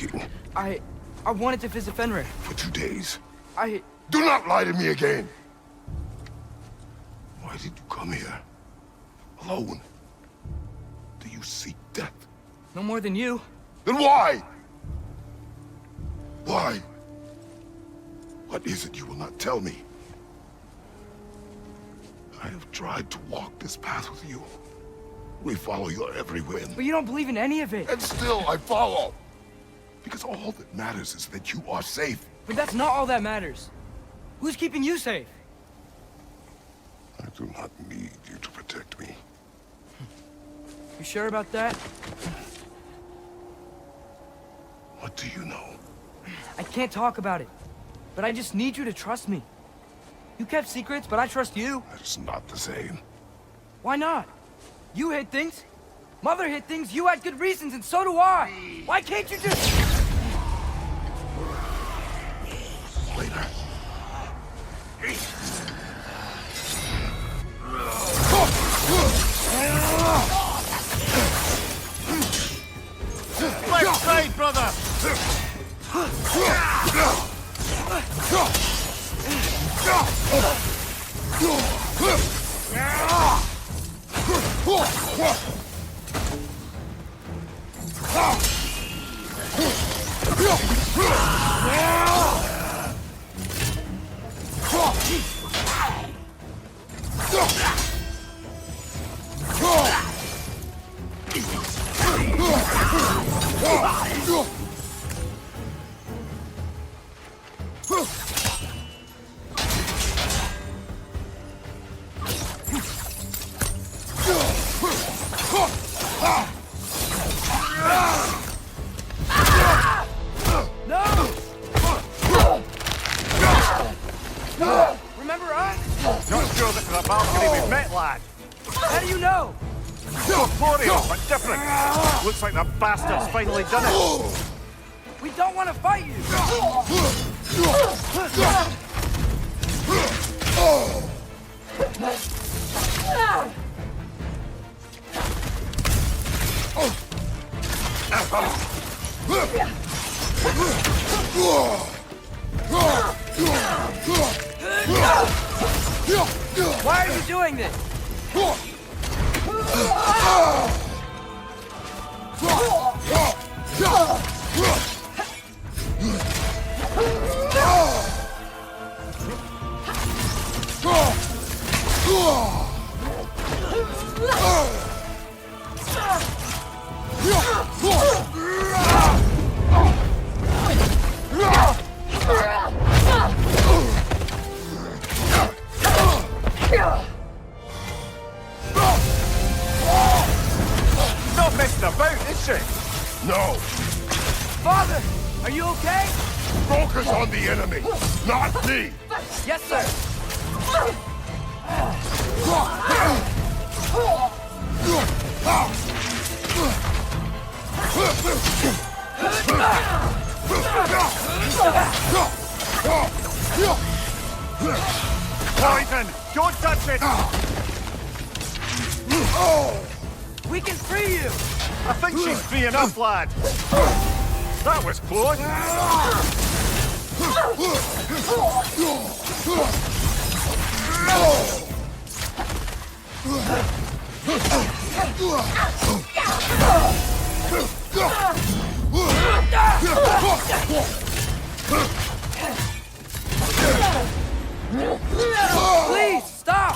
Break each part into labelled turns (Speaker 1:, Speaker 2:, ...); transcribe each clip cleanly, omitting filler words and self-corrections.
Speaker 1: thinking?
Speaker 2: I wanted to visit Fenrir.
Speaker 1: For 2 days.
Speaker 2: Do
Speaker 1: not lie to me again! Why did you come here? Alone? Do you seek death?
Speaker 2: No more than you.
Speaker 1: Then why? Why? What is it you will not tell me? I have tried to walk this path with you. We follow your every whim.
Speaker 2: But you don't believe in any of it.
Speaker 1: And still I follow. Because all that matters is that you are safe.
Speaker 2: But that's not all that matters. Who's keeping you safe?
Speaker 1: I do not need you to protect me.
Speaker 2: You sure about that?
Speaker 1: What do you know?
Speaker 2: I can't talk about it. But I just need you to trust me. You kept secrets, but I trust you.
Speaker 1: That is not the same.
Speaker 2: Why not? You hid things. Mother hid things. You had good reasons, and so do I. Why can't you just...
Speaker 1: Later.
Speaker 3: Left side, brother!
Speaker 2: Remember us?
Speaker 3: Not sure this is a balcony we've met, lad.
Speaker 2: How do you know?
Speaker 3: Corporeal, but different. Looks like the bastard's finally done it.
Speaker 2: We don't want to fight you. Why are you doing this?
Speaker 3: Not messing about, is she?
Speaker 1: No!
Speaker 2: Father, are you okay?
Speaker 1: Focus on the enemy, not me!
Speaker 2: Yes, sir.
Speaker 3: Poison! Don't touch it!
Speaker 2: We can free you.
Speaker 3: I think she's free enough, lad. That was close.
Speaker 2: Please, stop.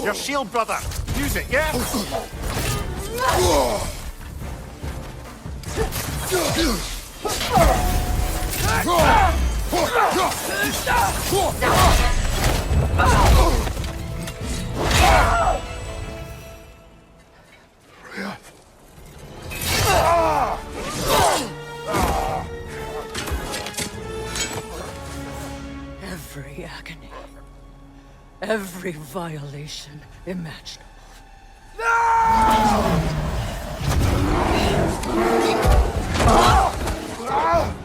Speaker 3: Your shield, brother. Use it, yeah?
Speaker 4: Every agony, every violation imaginable.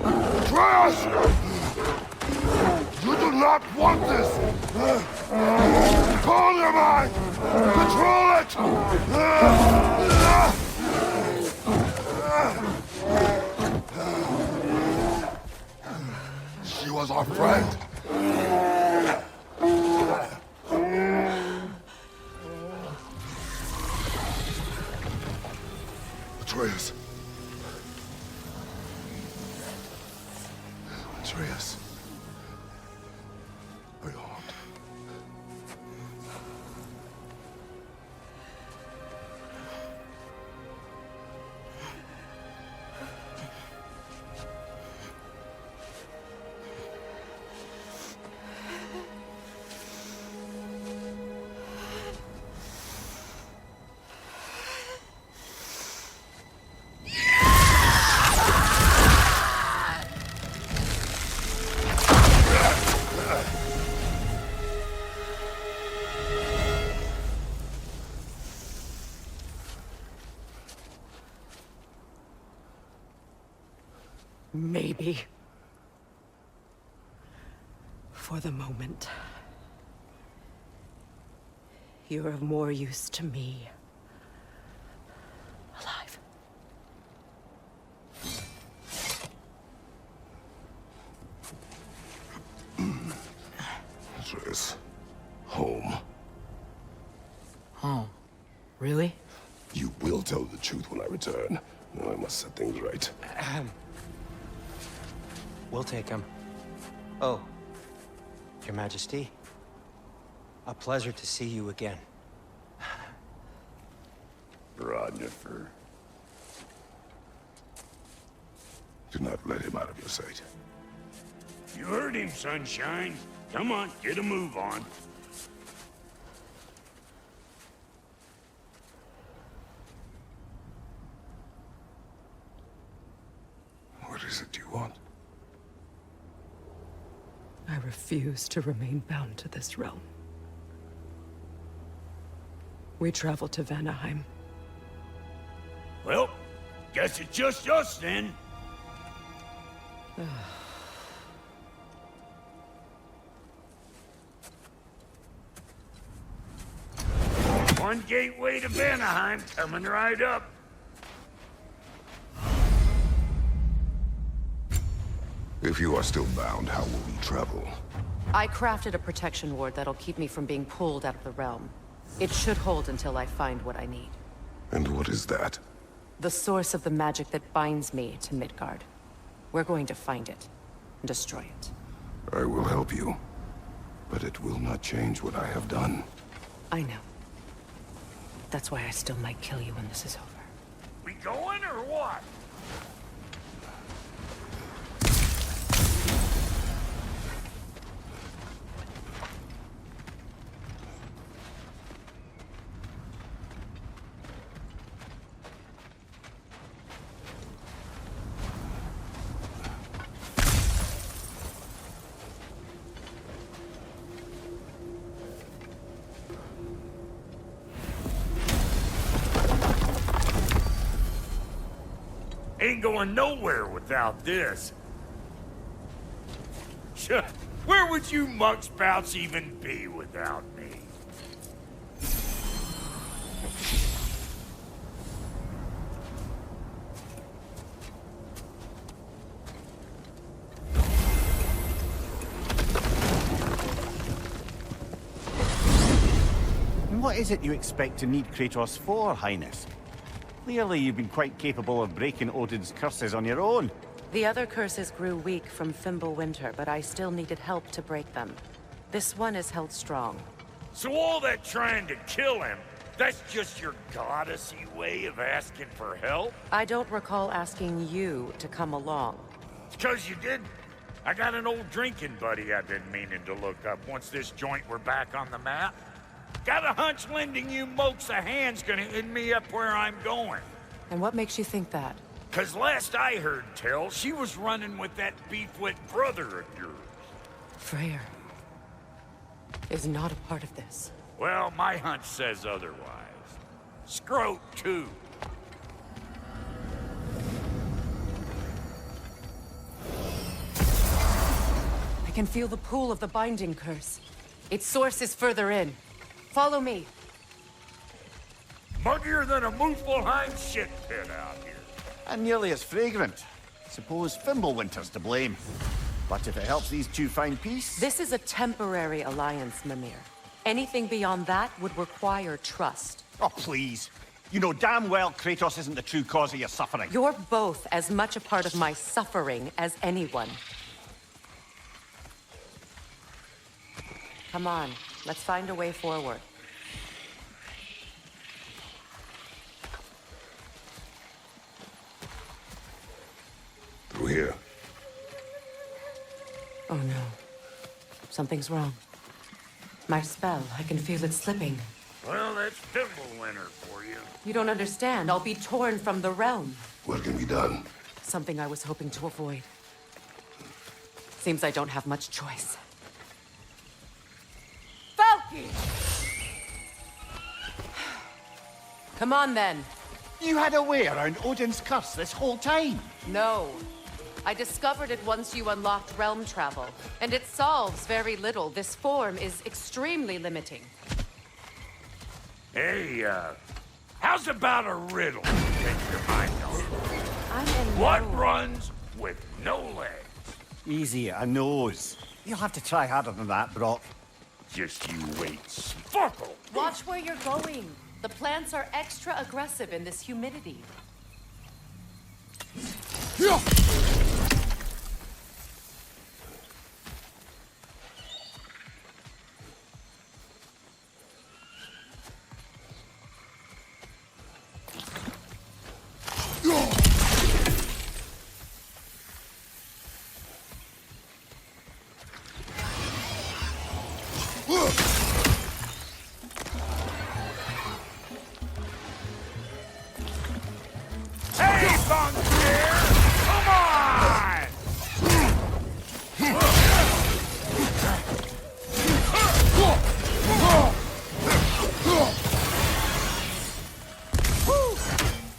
Speaker 1: Atreus! You do not want this! Call Never mind! Control it! She was our friend. Atreus. Atreus. Are you harmed?
Speaker 4: Maybe. For the moment. You're of more use to me. Alive.
Speaker 1: Atreus. Home.
Speaker 2: Oh, really?
Speaker 1: You will tell the truth when I return. Now I must set things right.
Speaker 5: We'll take him. Oh, Your Majesty. A pleasure to see you again.
Speaker 1: Rodnifer. Do not let him out of your sight.
Speaker 6: You heard him, Sunshine. Come on, get a move on.
Speaker 1: What is it you want?
Speaker 4: I refuse to remain bound to this realm. We travel to Vanaheim.
Speaker 6: Well, guess it's just us then. One gateway to Vanaheim coming right up.
Speaker 1: If you are still bound, how will we travel?
Speaker 7: I crafted a protection ward that'll keep me from being pulled out of the realm. It should hold until I find what I need.
Speaker 1: And what is that?
Speaker 7: The source of the magic that binds me to Midgard. We're going to find it and destroy it.
Speaker 1: I will help you. But it will not change what I have done.
Speaker 7: I know. That's why I still might kill you when this is over.
Speaker 6: We going or what? Ain't going nowhere without this. Where would you muckspouts even be without me?
Speaker 3: And what is it you expect to need Kratos for, Highness? Clearly, you've been quite capable of breaking Odin's curses on your own.
Speaker 7: The other curses grew weak from Fimbulwinter, but I still needed help to break them. This one is held strong.
Speaker 6: So all that trying to kill him, that's just your goddessy way of asking for help?
Speaker 7: I don't recall asking you to come along.
Speaker 6: It's 'cause you did. I got an old drinking buddy I've been meaning to look up once this joint were back on the map. Got a hunch lending you mokes a hand's gonna end me up where I'm going.
Speaker 7: And what makes you think that?
Speaker 6: 'Cause last I heard tell, she was running with that beefwit brother of yours.
Speaker 7: Freyr is not a part of this.
Speaker 6: Well, my hunch says otherwise. Scrote, too.
Speaker 7: I can feel the pull of the binding curse. Its source is further in. Follow me.
Speaker 6: Muggier than a Muspelheim shit pit out here.
Speaker 3: And nearly as fragrant. Suppose Fimbulwinter's to blame. But if it helps these two find peace...
Speaker 7: This is a temporary alliance, Mimir. Anything beyond that would require trust.
Speaker 3: Oh, please. You know damn well Kratos isn't the true cause of your suffering.
Speaker 7: You're both as much a part of my suffering as anyone. Come on, let's find a way forward.
Speaker 1: Through here.
Speaker 7: Oh no. Something's wrong. My spell, I can feel it slipping.
Speaker 6: Well, that's Fimbulwinter for you.
Speaker 7: You don't understand. I'll be torn from the realm.
Speaker 1: What can be done?
Speaker 7: Something I was hoping to avoid. Seems I don't have much choice. Falky! Come on, then.
Speaker 3: You had a way around Odin's curse this whole time.
Speaker 7: No. I discovered it once you unlocked realm travel, and it solves very little. This form is extremely limiting.
Speaker 6: Hey, how's about a riddle? Take your mind on.
Speaker 7: I'm in
Speaker 6: What
Speaker 7: no-
Speaker 6: runs with no legs?
Speaker 3: Easy, a nose. You'll have to try harder than that, Brock.
Speaker 6: Just you wait, Sparkle.
Speaker 7: Watch where you're going. The plants are extra aggressive in this humidity.
Speaker 6: Hey, Thunder! Come on!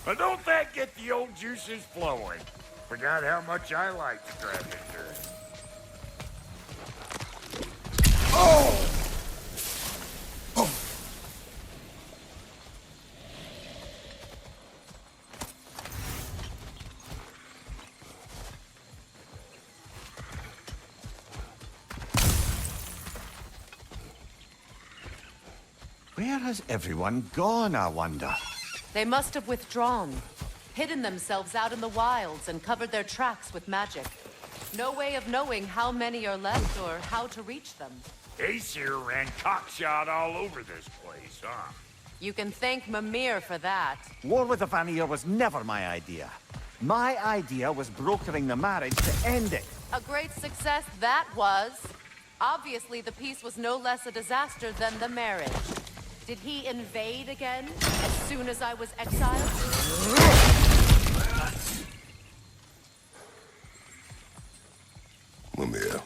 Speaker 6: Now don't that get the old juices flowing? Forgot how much I like to grab into it.
Speaker 3: Where has everyone gone, I wonder?
Speaker 7: They must have withdrawn, hidden themselves out in the wilds, and covered their tracks with magic. No way of knowing how many are left or how to reach them.
Speaker 6: Aesir ran cockshot all over this place, huh?
Speaker 7: You can thank Mimir for that.
Speaker 3: War with the Vanir was never my idea. My idea was brokering the marriage to end it.
Speaker 7: A great success that was. Obviously, the peace was no less a disaster than the marriage. Did he invade again, as soon as I was exiled?
Speaker 1: Mimir,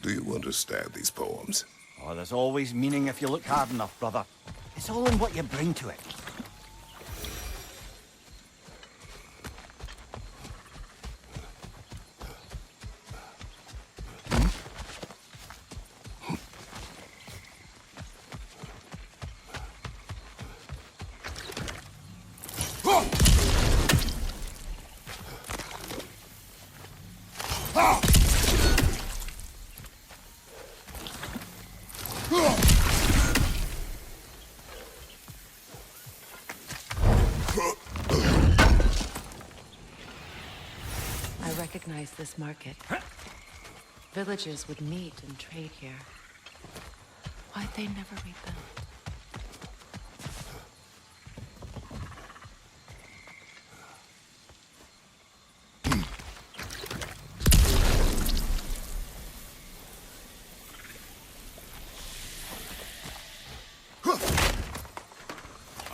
Speaker 1: do you understand these poems?
Speaker 3: Oh, there's always meaning if you look hard enough, brother. It's all in what you bring to it.
Speaker 7: I recognize this market. Villages would meet and trade here. Why'd they never rebuild?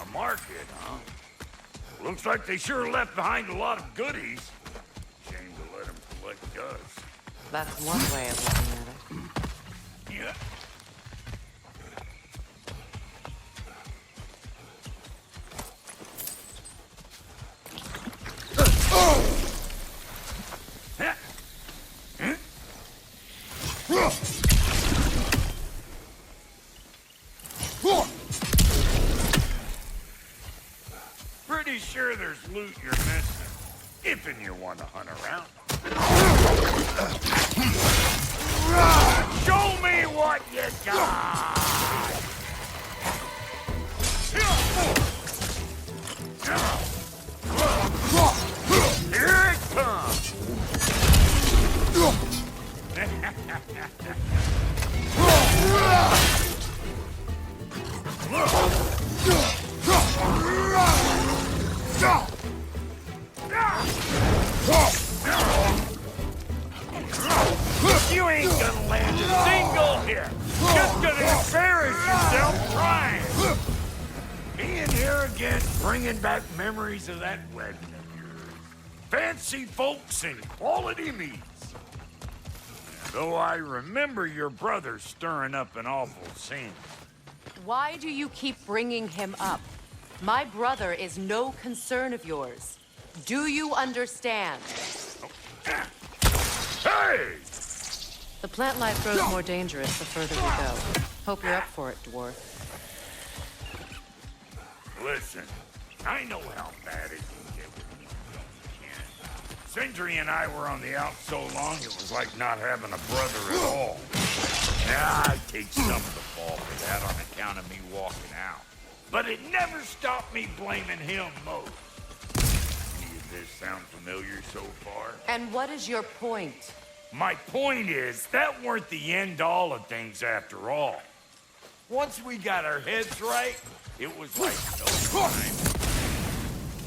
Speaker 6: A market, huh? Looks like they sure left behind a lot of goodies. Shame to let them collect dust.
Speaker 7: That's one way of looking at it.
Speaker 6: Yeah. sure there's loot you're missing. If and you want to hunt around. Show me what you got! Here it comes! You ain't gonna land a single hit. Just gonna embarrass yourself trying. Being here again, bringing back memories of that wedding of yours. Fancy folks and quality meats. Though I remember your brother stirring up an awful scene.
Speaker 7: Why do you keep bringing him up? My brother is no concern of yours. Do you understand?
Speaker 6: Hey!
Speaker 7: The plant life grows more dangerous the further we go. Hope you're up for it, dwarf.
Speaker 6: Listen, I know how bad it can get when you can't. Sindri and I were on the out so long, it was like not having a brother at all. Now, I take some of the fall for that on account of me walking out. But it never stopped me blaming him most. Any of this sound familiar so far?
Speaker 7: And what is your point?
Speaker 6: My point is, that weren't the end-all of things after all. Once we got our heads right, it was like no time.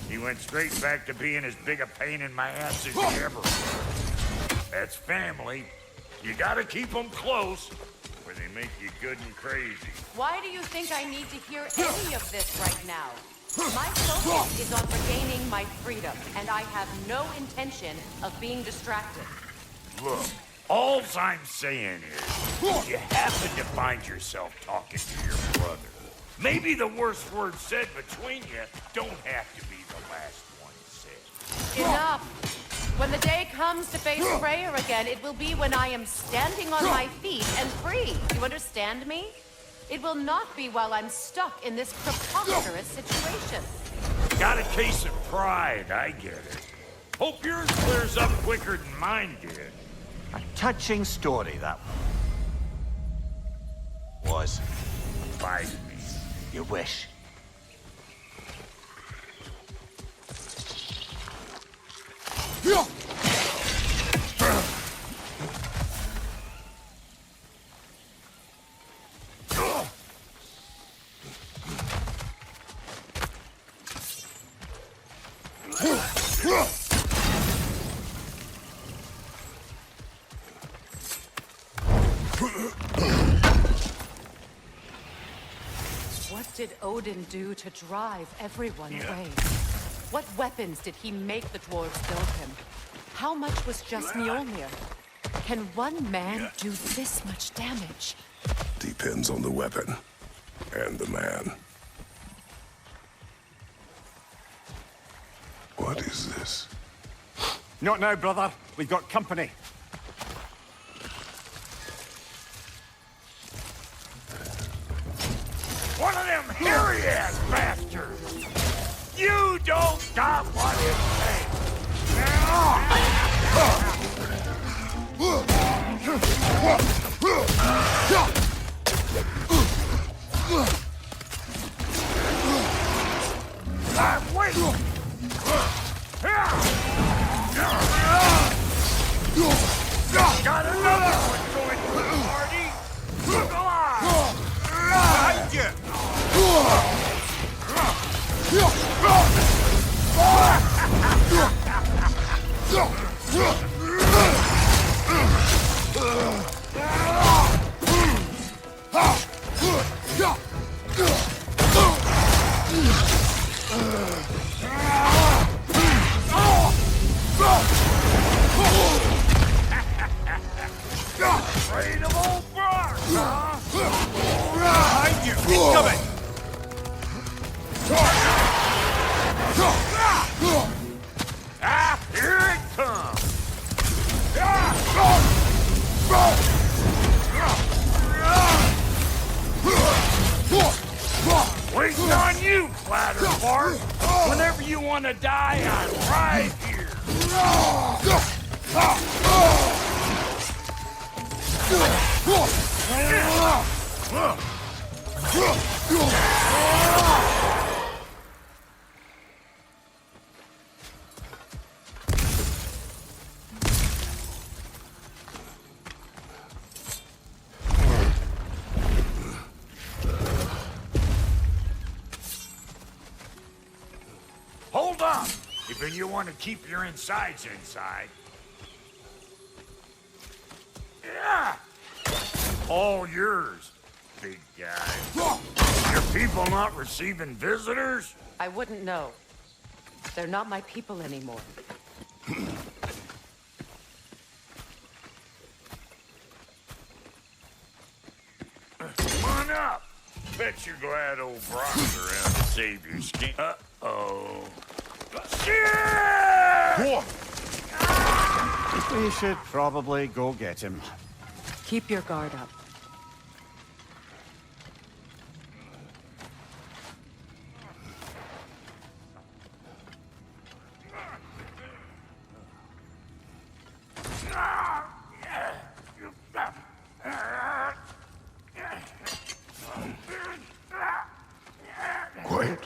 Speaker 6: He went straight back to being as big a pain in my ass as he ever was. That's family. You gotta keep them close, or they make you good and crazy.
Speaker 7: Why do you think I need to hear any of this right now? My focus is on regaining my freedom, and I have no intention of being distracted.
Speaker 6: Look, all I'm saying is, if you happen to find yourself talking to your brother, maybe the worst word said between you don't have to be the last one said.
Speaker 7: Enough! When the day comes to face prayer again, it will be when I am standing on my feet and free. You understand me? It will not be while I'm stuck in this preposterous situation.
Speaker 6: Got a case of pride, I get it. Hope yours clears up quicker than mine did.
Speaker 3: A touching story, that was.
Speaker 6: Bite me.
Speaker 3: You wish.
Speaker 7: What did Odin do to drive everyone away? What weapons did he make the dwarves build him? How much was just Mjolnir? Can one man do this much damage?
Speaker 1: Depends on the weapon and the man. What is this?
Speaker 3: Not now, brother. We've got company.
Speaker 6: One of them hairy-ass bastards! You don't stop what it takes! I'm waiting! Got another one going to the party! Come on! Behind you! Afraid of old Bart, huh?
Speaker 3: Behind you! Incoming!
Speaker 6: Ah, here it comes! Waiting on you, Clatterbart! Whenever you want to die, I'm right here. Hold on, if you want to keep your insides inside. Yeah! All yours, big guy. Your people not receiving visitors?
Speaker 7: I wouldn't know. They're not my people anymore.
Speaker 6: Come on up. Bet you're glad old Brock's around to save your skin. Uh-oh. Shit!
Speaker 3: We should probably go get him.
Speaker 7: Keep your guard up.
Speaker 1: Quiet.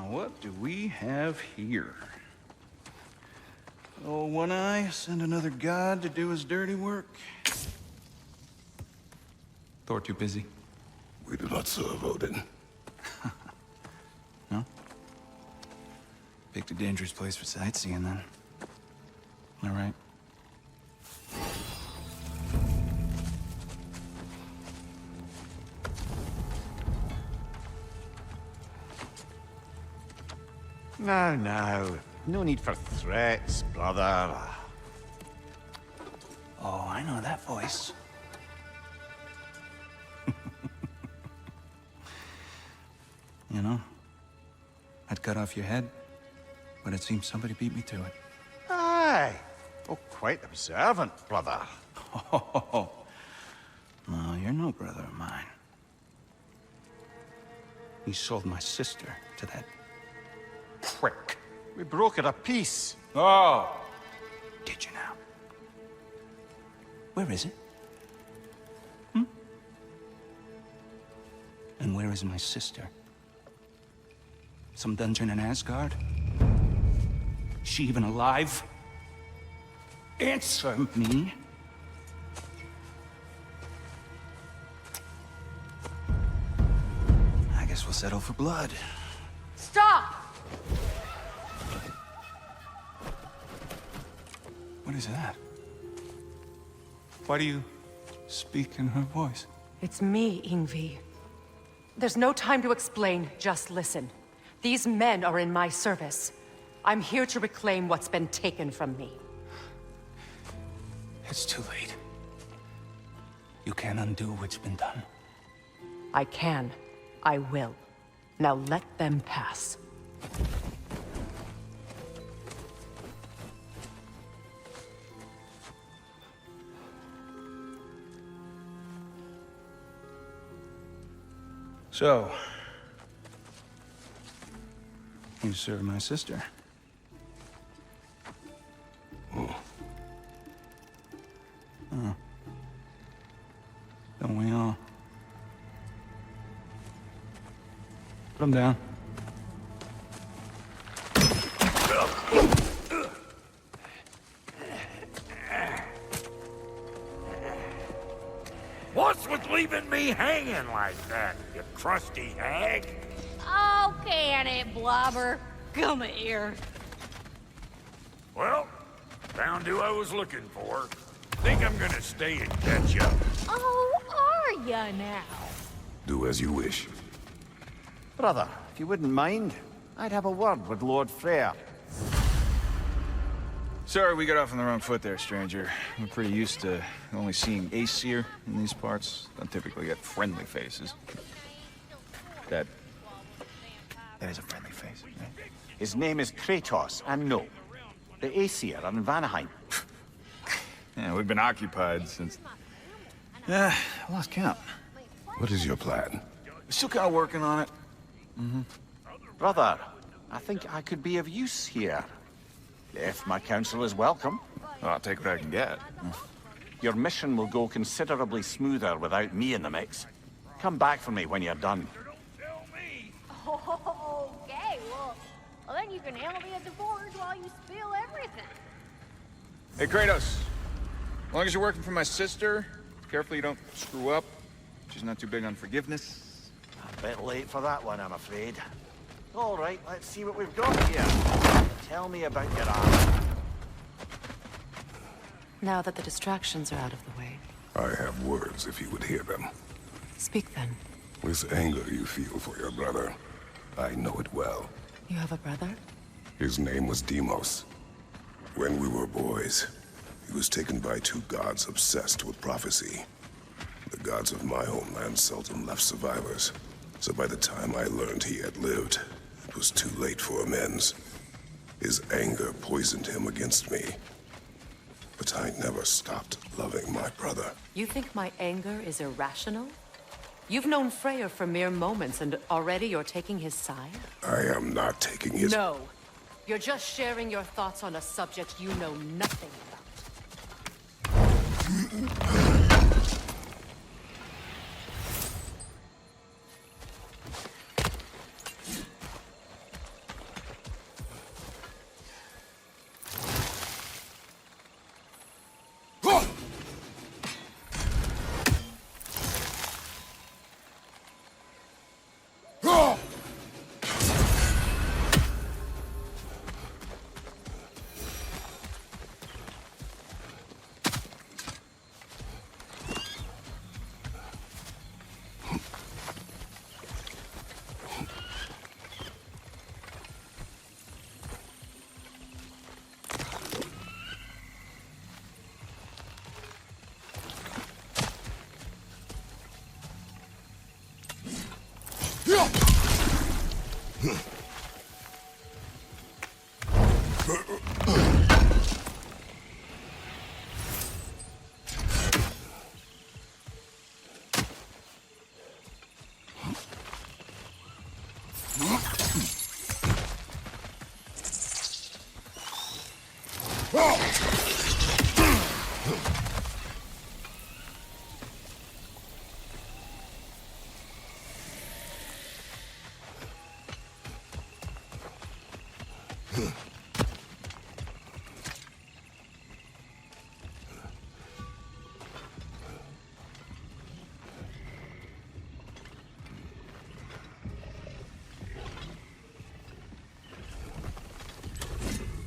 Speaker 8: What do we have here? Oh, One Eye, send another god to do his dirty work? Thor too busy?
Speaker 1: We do not serve Odin.
Speaker 8: No? Picked a dangerous place for sightseeing, then. All right.
Speaker 3: No. No need for threats, brother.
Speaker 8: Oh, I know that voice. You know, I'd cut off your head, but it seems somebody beat me to it.
Speaker 3: Aye. Oh, quite observant, brother.
Speaker 8: Oh, no, you're no brother of mine. You sold my sister to that prick.
Speaker 3: We broke it a piece.
Speaker 8: Oh! Did you now? Where is it? And where is my sister? Some dungeon in Asgard? She even alive? Answer me. I guess we'll settle for blood.
Speaker 7: Stop!
Speaker 8: What is that? Why do you speak in her voice?
Speaker 7: It's me, Ingvi. There's no time to explain, just listen. These men are in my service. I'm here to reclaim what's been taken from me.
Speaker 8: It's too late. You can't undo what's been done.
Speaker 7: I can. I will. Now let them pass.
Speaker 8: So, you serve my sister. Oh. Don't we all? Put him down.
Speaker 6: What's with leaving me hanging like that, you crusty hag?
Speaker 9: Oh, can it, Blobber? Come here.
Speaker 6: Well, found who I was looking for. Think I'm gonna stay and catch up.
Speaker 9: Oh, are ya now?
Speaker 1: Do as you wish.
Speaker 3: Brother, if you wouldn't mind, I'd have a word with Lord Freyr.
Speaker 8: Sorry we got off on the wrong foot there, stranger. We're pretty used to only seeing Aesir in these parts. Don't typically get friendly faces. That is a friendly face, right?
Speaker 3: His name is Kratos, and no, the Aesir are in Vanaheim.
Speaker 8: Yeah, we've been occupied since... I lost count.
Speaker 1: What is your plan?
Speaker 8: Still kind of working on it.
Speaker 3: Brother, I think I could be of use here. If my counsel is welcome.
Speaker 8: I'll take what I can get.
Speaker 3: Your mission will go considerably smoother without me in the mix. Come back for me when you're done.
Speaker 9: Okay, well, then you can handle me at the forge while you spill everything.
Speaker 8: Hey, Kratos. As long as you're working for my sister, careful you don't screw up. She's not too big on forgiveness.
Speaker 3: A bit late for that one, I'm afraid. All right, let's see what we've got here. Tell me about your armor.
Speaker 7: Now that the distractions are out of the way,
Speaker 1: I have words if you would hear them.
Speaker 7: speak then.
Speaker 1: This anger you feel for your brother, I know it well.
Speaker 7: You have a brother?
Speaker 1: His name was Deimos. When we were boys, he was taken by two gods obsessed with prophecy. The gods of my homeland seldom left survivors, so by the time I learned he had lived, it was too late for amends. His anger poisoned him against me. But I never stopped loving my brother.
Speaker 7: You think my anger is irrational? You've known Freyr for mere moments, and already you're taking his side?
Speaker 1: I am not taking his...
Speaker 7: No. You're just sharing your thoughts on a subject you know nothing about.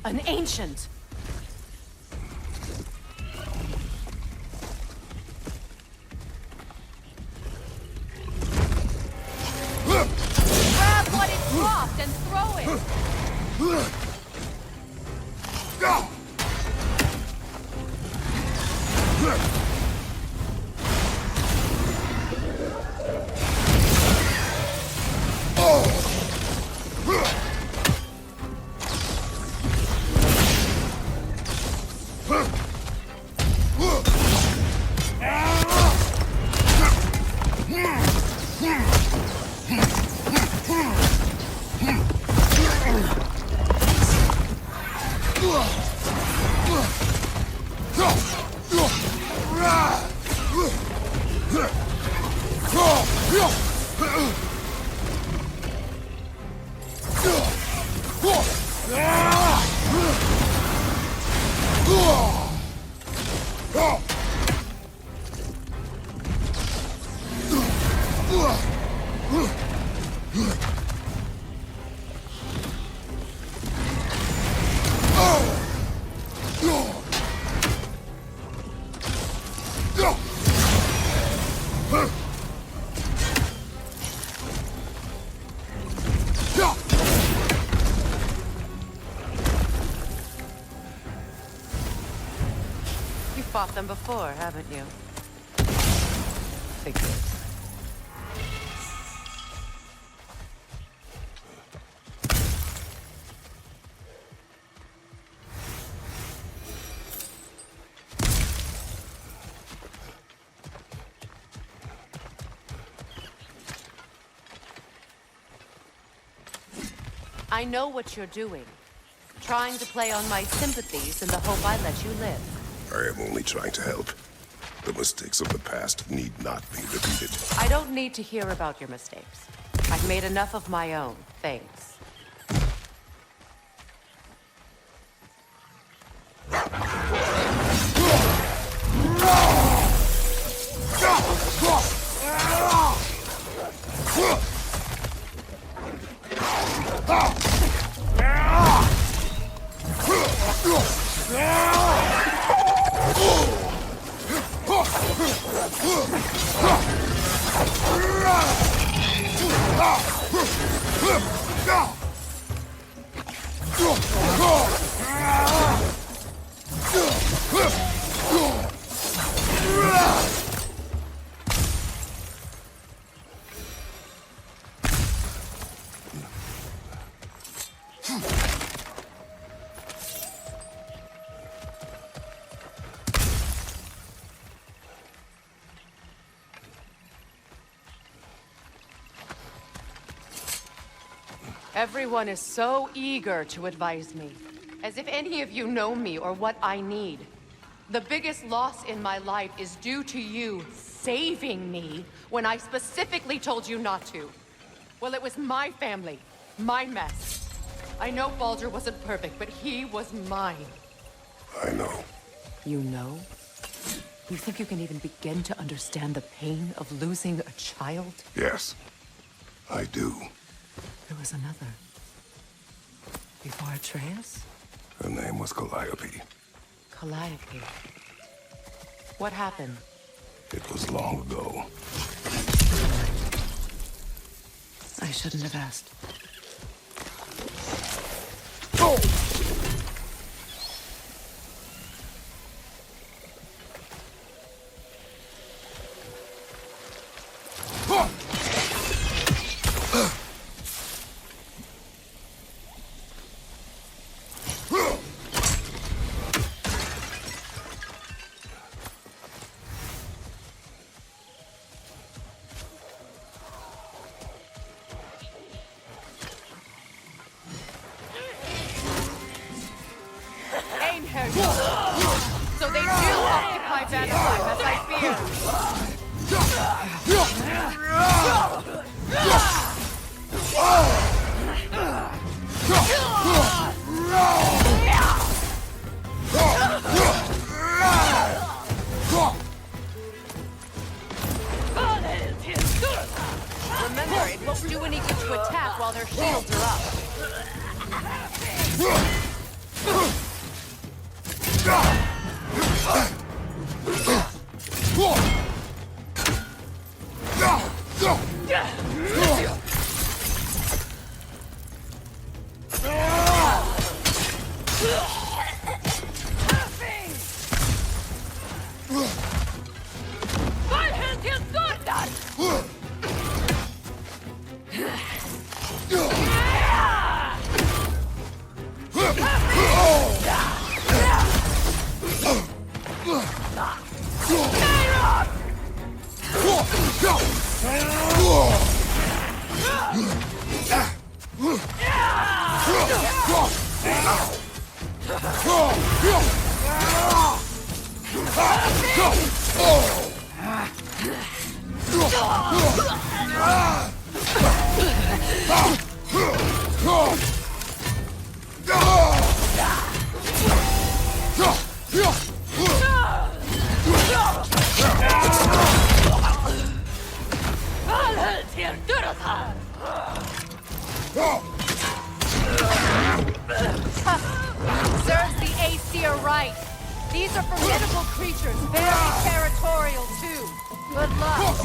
Speaker 7: An ancient!
Speaker 9: Grab what it dropped and throw it!
Speaker 7: Fought them before, haven't you? Figures. I know what you're doing. Trying to play on my sympathies in the hope I let you live.
Speaker 1: I am only trying to help. The mistakes of the past need not be repeated.
Speaker 7: I don't need to hear about your mistakes. I've made enough of my own. Thanks. Everyone is so eager to advise me, as if any of you know me or what I need. The biggest loss in my life is due to you saving me when I specifically told you not to. Well, it was my family, my mess. I know Baldur wasn't perfect, but he was mine.
Speaker 1: I know.
Speaker 7: You know? You think you can even begin to understand the pain of losing a child?
Speaker 1: Yes, I do.
Speaker 7: There was another. Before Atreus?
Speaker 1: Her name was Calliope.
Speaker 7: Calliope. What happened?
Speaker 1: It was long ago.
Speaker 7: I shouldn't have asked. So they do occupy Valentine, as I feared. Remember, it won't do any good to attack while their shields are up. Serves the Aesir right. These are formidable creatures, very territorial too. Good luck.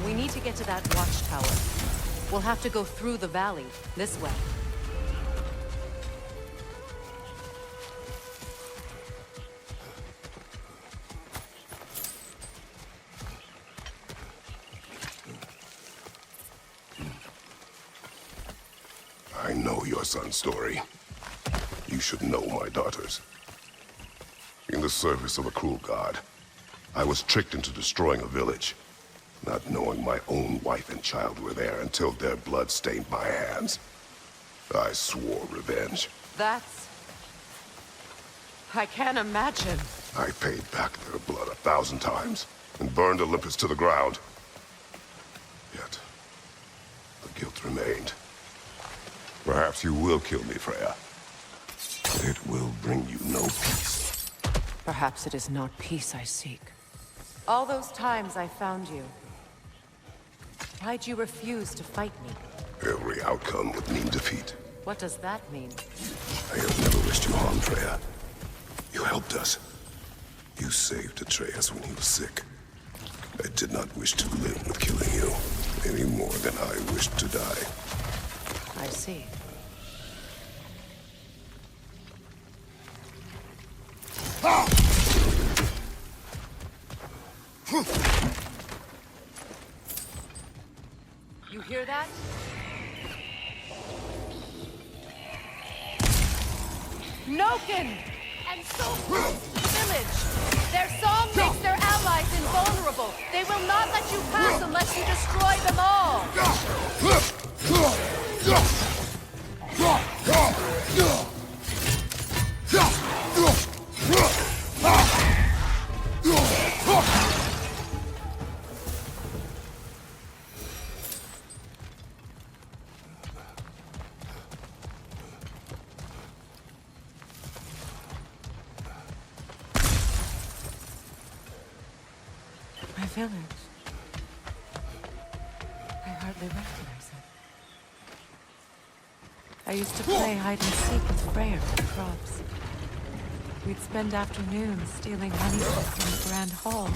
Speaker 7: We need to get to that watchtower. We'll have to go through the valley, this way.
Speaker 1: I know your son's story. You should know my daughter's. In the service of a cruel god, I was tricked into destroying a village, not knowing my own wife and child were there until their blood stained my hands. I swore revenge.
Speaker 7: That's... I can't imagine.
Speaker 1: I paid back their blood 1,000 times and burned Olympus to the ground. Yet, the guilt remained. Perhaps you will kill me, Freya. It will bring you no peace.
Speaker 7: Perhaps it is not peace I seek. All those times I found you, why'd you refuse to fight me?
Speaker 1: Every outcome would mean defeat.
Speaker 7: What does that mean?
Speaker 1: I have never wished you harm, Freya. You helped us. You saved Atreus when he was sick. I did not wish to live with killing you, any more than I wished to die.
Speaker 7: I see. You hear that? Noken! And so village! Their song makes their allies invulnerable. They will not let you pass unless you destroy them all! My village. I hardly recognize it. I used to play hide and seek with Freya for the crops. We'd spend afternoons stealing honey from the grand hall.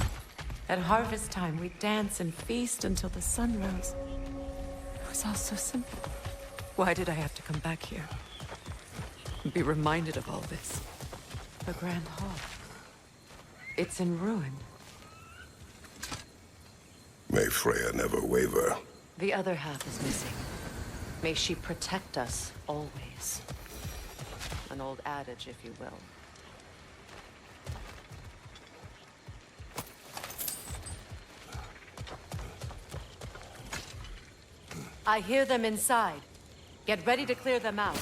Speaker 7: At harvest time, we'd dance and feast until the sun rose. It was all so simple. Why did I have to come back here? Be reminded of all this? The grand hall. It's in ruin.
Speaker 1: May Freya never waver.
Speaker 7: The other half is missing. May she protect us always. An old adage, if you will. I hear them inside. Get ready to clear them out.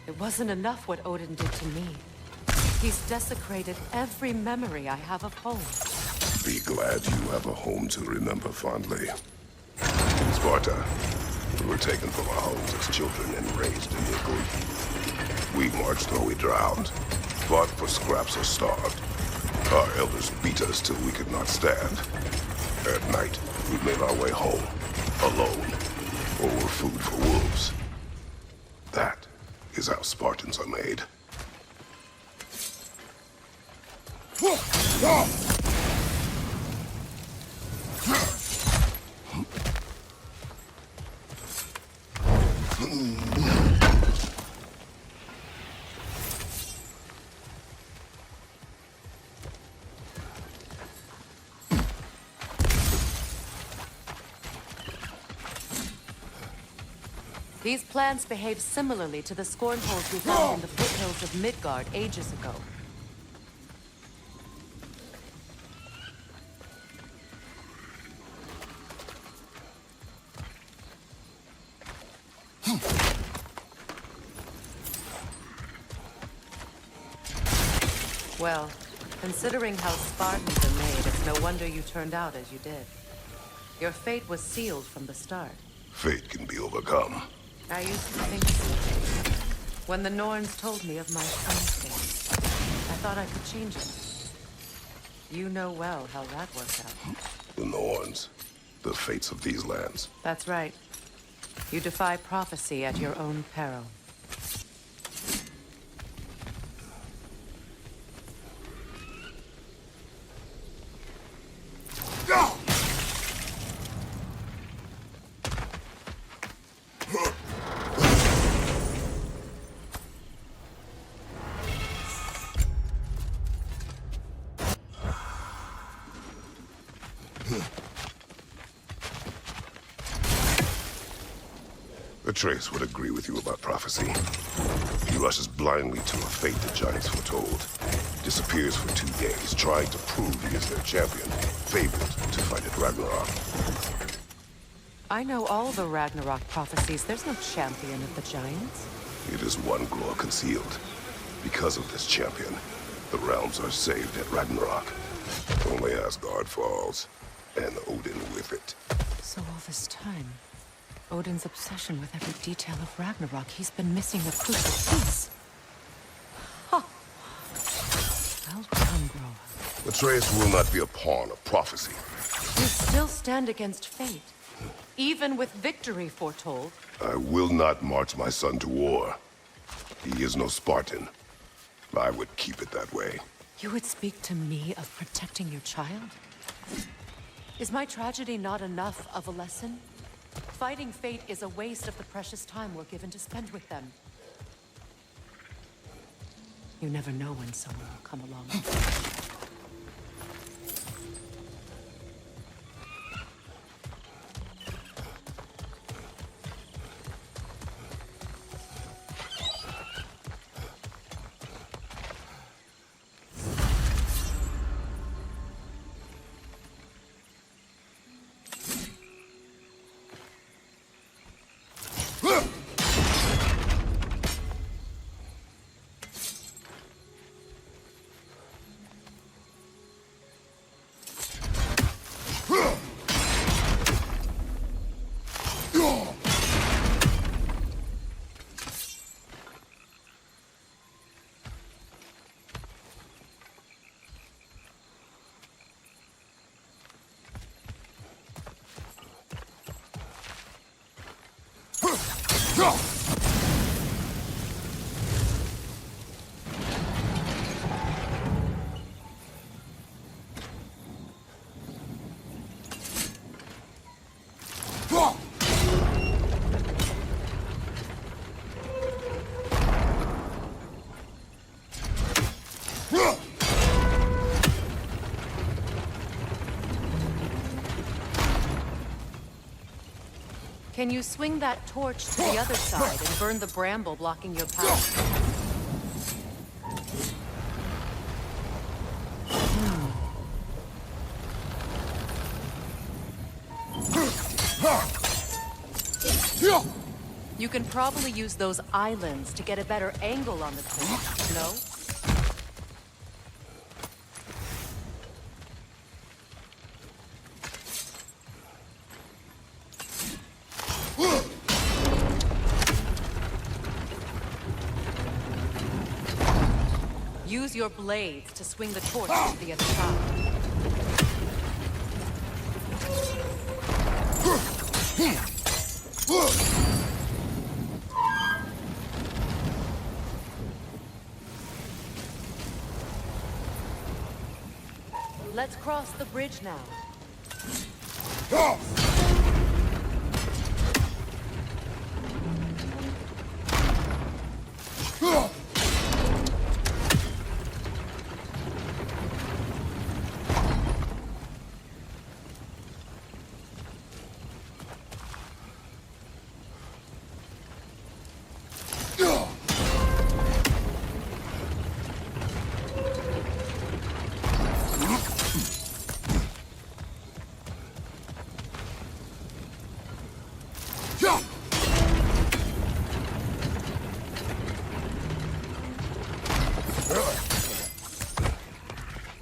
Speaker 7: It wasn't enough what Odin did to me. He's desecrated every memory I have of home.
Speaker 1: Be glad you have a home to remember fondly. Sparta, we were taken from our homes as children and raised in your glee. We marched or we drowned, fought for scraps or starved. Our elders beat us till we could not stand. At night, we made our way home, alone, or were food for wolves. That is how Spartans are made.
Speaker 7: These plants behave similarly to the scorn holes we found in the foothills of Midgard ages ago. Well, considering how Spartans are made, it's no wonder you turned out as you did. Your fate was sealed from the start.
Speaker 1: Fate can be overcome.
Speaker 7: I used to think so. When the Norns told me of my son's fate, I thought I could change it. You know well how that worked out.
Speaker 1: The Norns, the fates of these lands.
Speaker 7: That's right. You defy prophecy at your own peril.
Speaker 1: Atreus would agree with you about prophecy. He rushes blindly to a fate the giants foretold. Disappears for 2 days, trying to prove he is their champion, fabled to fight at Ragnarok.
Speaker 7: I know all the Ragnarok prophecies. There's no champion of the giants.
Speaker 1: It is one glow concealed. Because of this champion, the realms are saved at Ragnarok. Only Asgard falls, and Odin with it.
Speaker 7: So all this time, Odin's obsession with every detail of Ragnarok, he's been missing the crucial piece. Huh. Well done, Groa.
Speaker 1: Atreus will not be a pawn of prophecy.
Speaker 7: You still stand against fate, even with victory foretold.
Speaker 1: I will not march my son to war. He is no Spartan. I would keep it that way.
Speaker 7: You would speak to me of protecting your child? Is my tragedy not enough of a lesson? Fighting fate is a waste of the precious time we're given to spend with them. You never know when someone will come along. Can you swing that torch to the other side and burn the bramble blocking your path? You can probably use those islands to get a better angle on the torch, no? Use your blades to swing the torch to the other side. Let's cross the bridge now.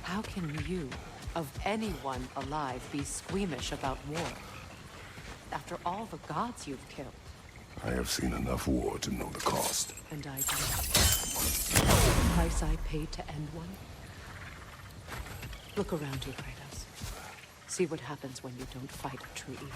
Speaker 7: How can you, of anyone alive, be squeamish about war? After all the gods you've killed.
Speaker 1: I have seen enough war to know the cost.
Speaker 7: And I do. The price I paid to end one? Look around you, Kratos. See what happens when you don't fight true evil.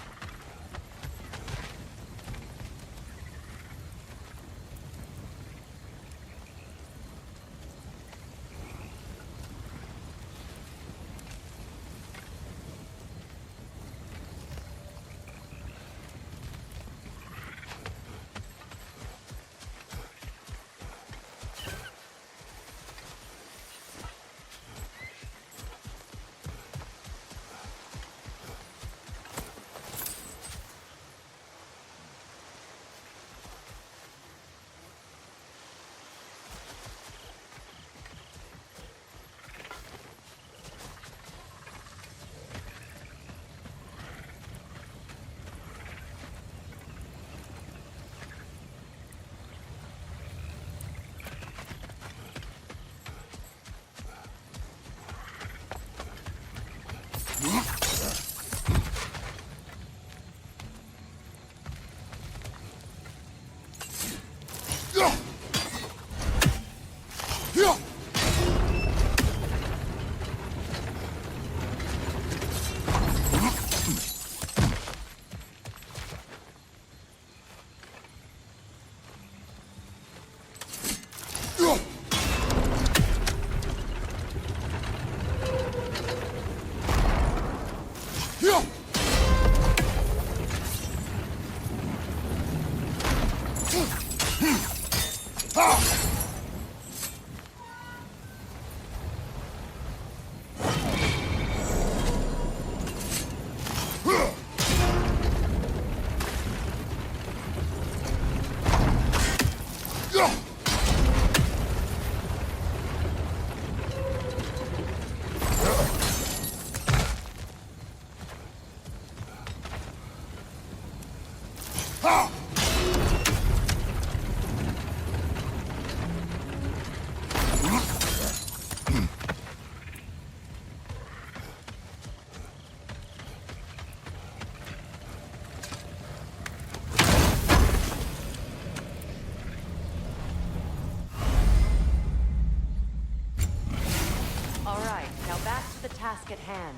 Speaker 7: Task at hand.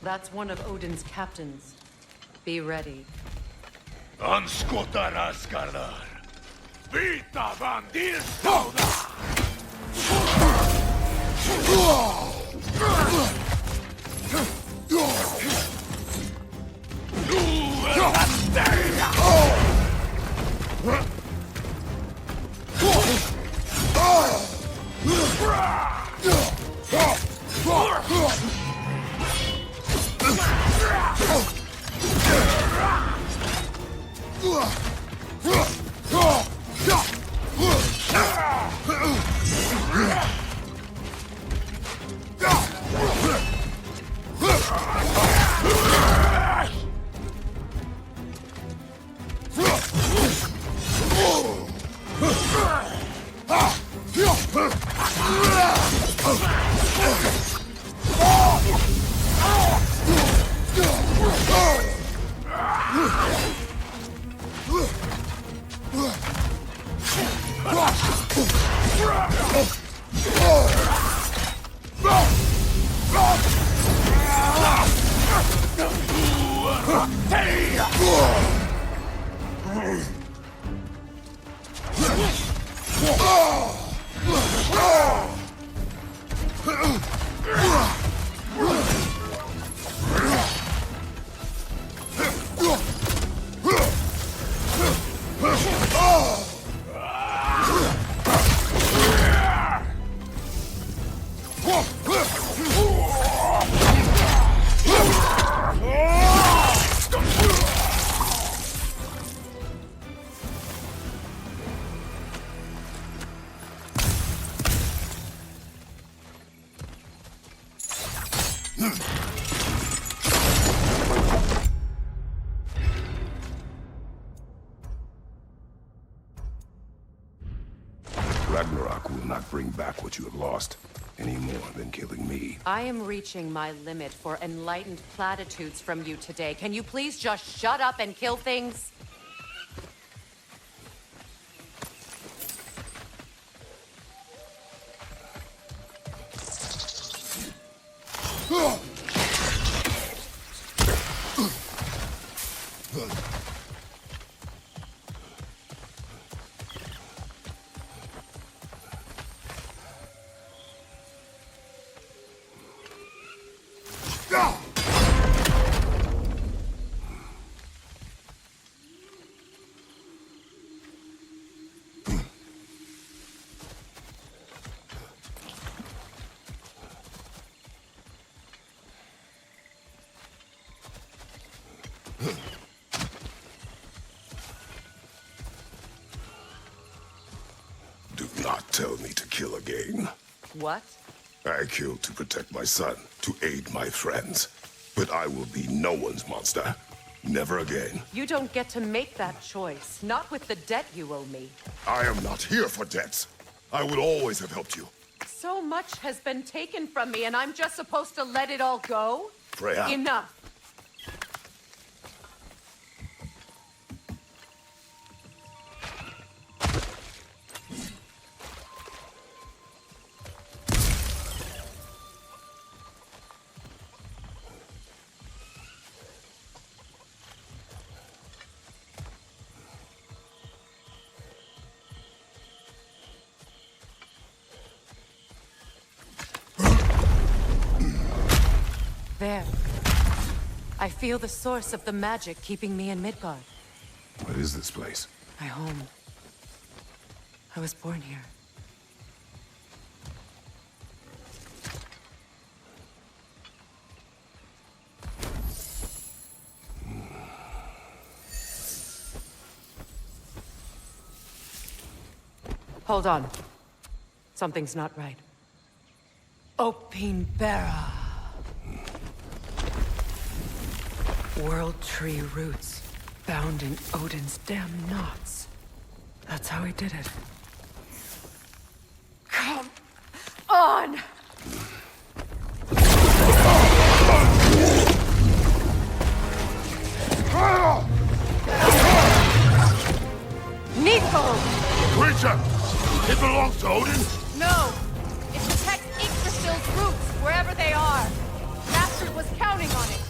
Speaker 7: That's one of Odin's captains. Be ready.
Speaker 6: Anskotar Asgardar. Vita van dir Sauda!
Speaker 1: Ragnarok will not bring back what you have lost, any more than killing me.
Speaker 7: I am reaching my limit for enlightened platitudes from you today. Can you please just shut up and kill things?
Speaker 1: Do not tell me to kill again.
Speaker 7: What?
Speaker 1: I killed to protect my son, to aid my friends. But I will be no one's monster. Never again.
Speaker 7: You don't get to make that choice. Not with the debt you owe me.
Speaker 1: I am not here for debts. I would always have helped you.
Speaker 7: So much has been taken from me, and I'm just supposed to let it all go?
Speaker 1: Freya.
Speaker 7: Enough. There. I feel the source of the magic keeping me in Midgard.
Speaker 1: What is this place?
Speaker 7: My home. I was born here. Hold on. Something's not right. Opin Bera.
Speaker 4: World tree roots, bound in Odin's damn knots. That's how he did it.
Speaker 7: Come on! Nico!
Speaker 1: Creature! It belongs to Odin?
Speaker 7: No! It protects Yggdrasil's roots, wherever they are. Bastard was counting on it.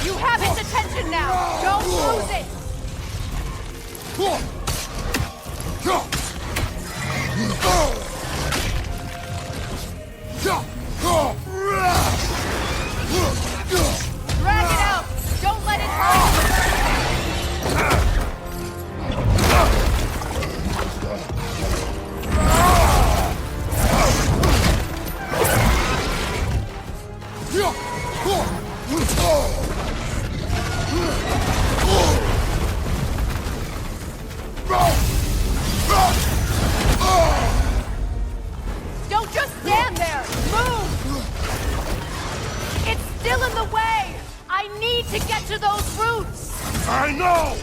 Speaker 7: You have its attention now! Don't lose it! Drag it out! Don't let it hurt! Don't just stand there! Move! It's still in the way! I need to get to those roots!
Speaker 1: I know!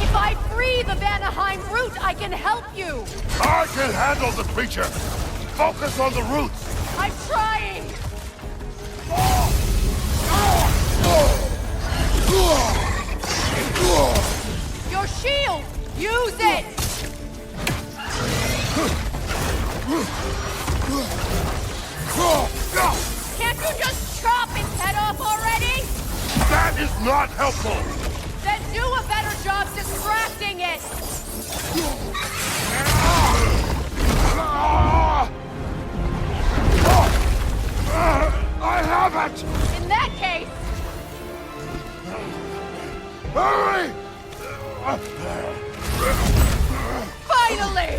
Speaker 7: If I free the Vanaheim root, I can help you!
Speaker 1: I can handle the creature! Focus on the roots!
Speaker 7: I'm trying! Your shield! Use it! Can't you just chop its head off already?
Speaker 1: That is not helpful!
Speaker 7: Then do a better job distracting it!
Speaker 1: I have it!
Speaker 7: In that case,
Speaker 1: Hurry!
Speaker 7: finally!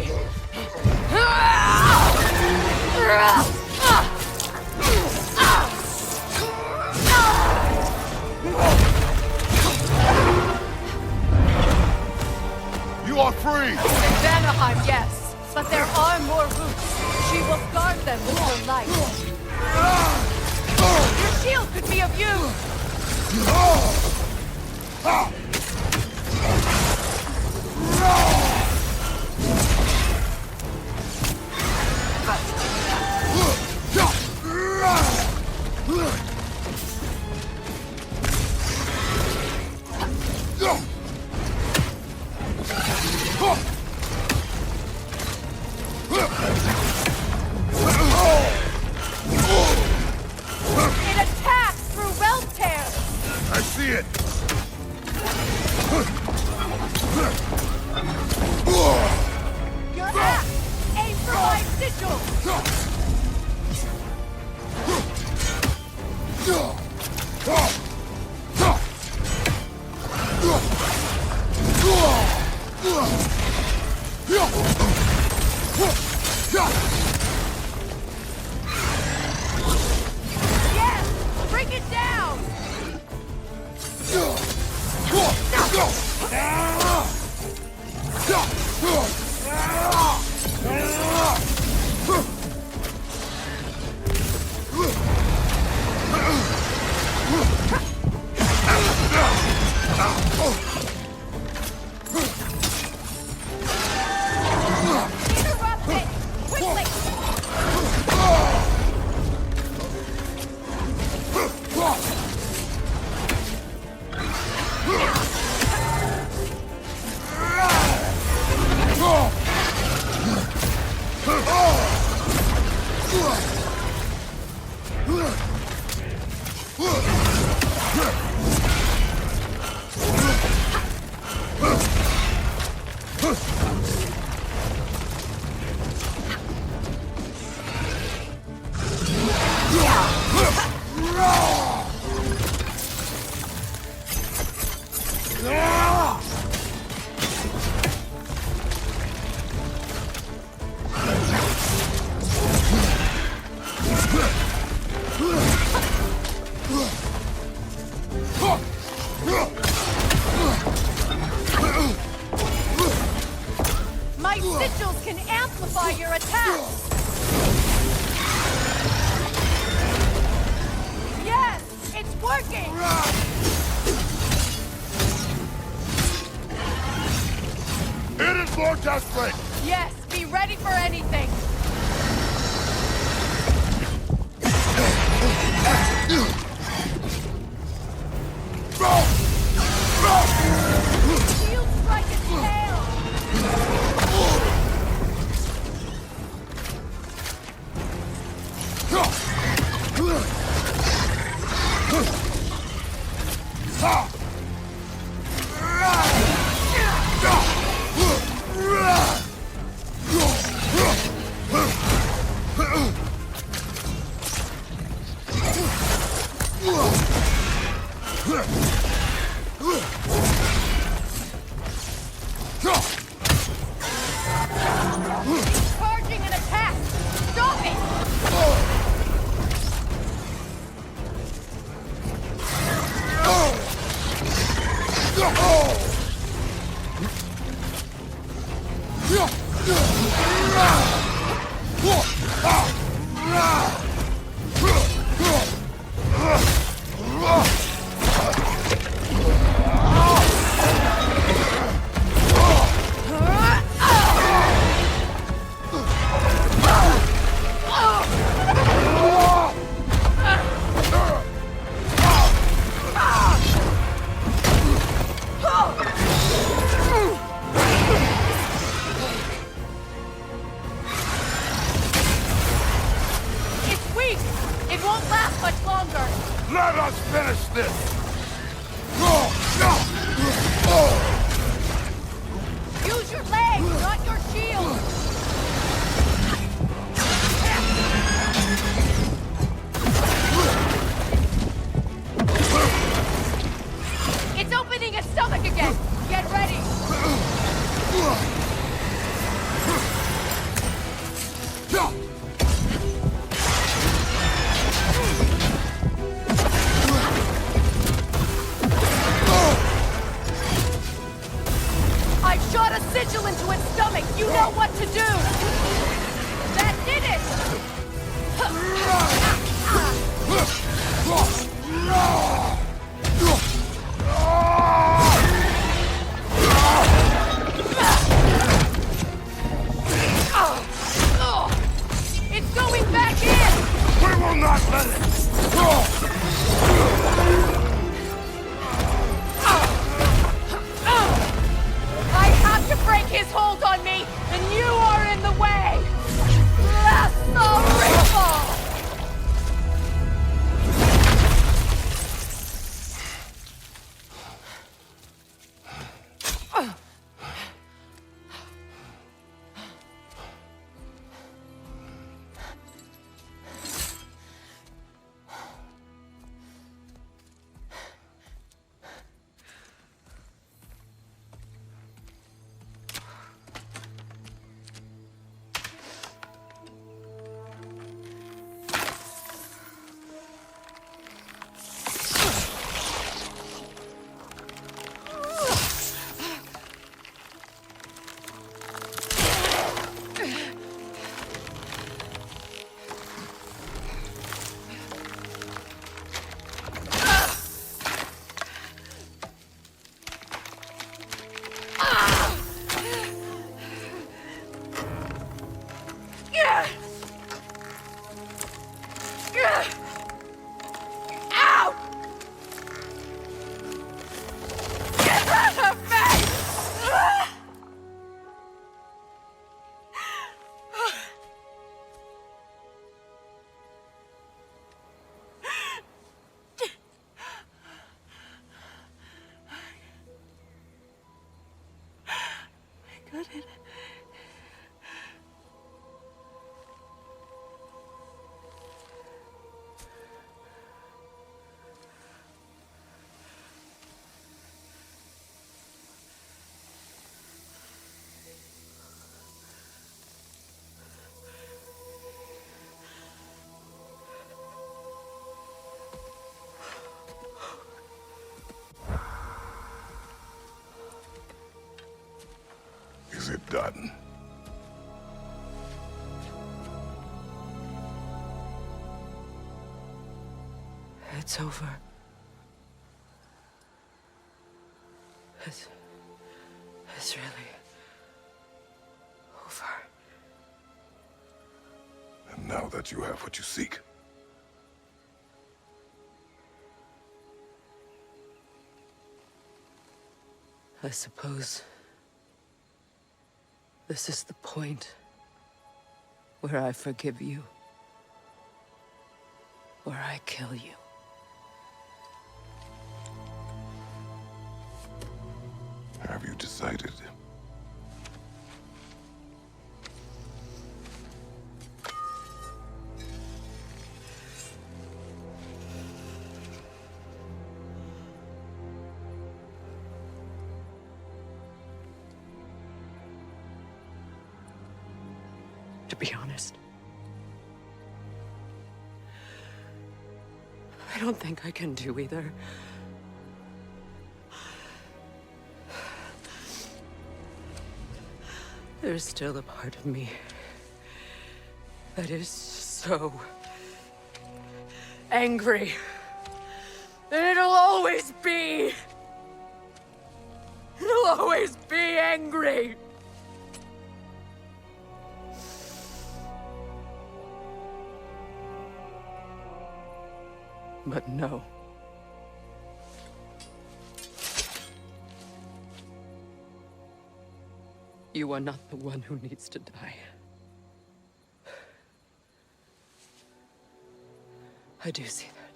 Speaker 1: You are free!
Speaker 7: In Vanaheim, yes. But there are more roots. She will guard them with her light. Your shield could be of use! It attacks through realm tears!
Speaker 1: I see it!
Speaker 7: Your axe! Aim for my sigil! Yes! Bring it down! Interrupt it! Quickly! My sigils can amplify your attacks! Yes! It's working!
Speaker 1: It is more desperate!
Speaker 7: Yes, be ready for anything!
Speaker 9: Shield strike its tail! Charging an attack! Stop it! It's weak! It won't last much longer!
Speaker 6: Let us finish this!
Speaker 9: Use your legs, not your shield! It's opening its stomach again! Get ready! I shot a sigil into its stomach! You know what to do! That did it! It's going back in!
Speaker 6: We will not let it!
Speaker 9: I have to break his hold on me, and you are in the way! Blast the ripple! Out! Get out of me! I got it.
Speaker 1: Is it done?
Speaker 4: It's over. It's really over.
Speaker 1: And now that you have what you seek,
Speaker 4: I suppose this is the point where I forgive you, or I kill you.
Speaker 1: Have you decided?
Speaker 4: To be honest, I don't think I can do either. There's still a part of me that is so angry. And it'll always be. It'll always be angry. But no. You are not the one who needs to die. I do see that.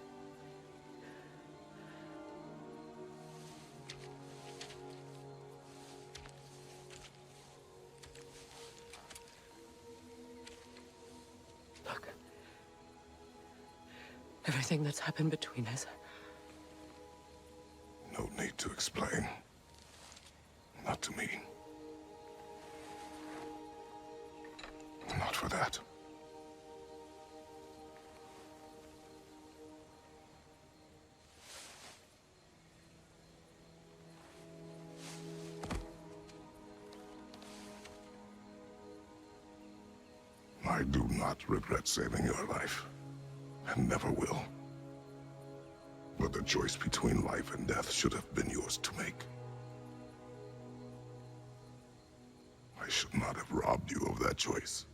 Speaker 4: Look. Everything that's happened between us.
Speaker 1: No need to explain. Not to me. Not for that. I do not regret saving your life, and never will. But the choice between life and death should have been yours to make. I should not have robbed you of that choice.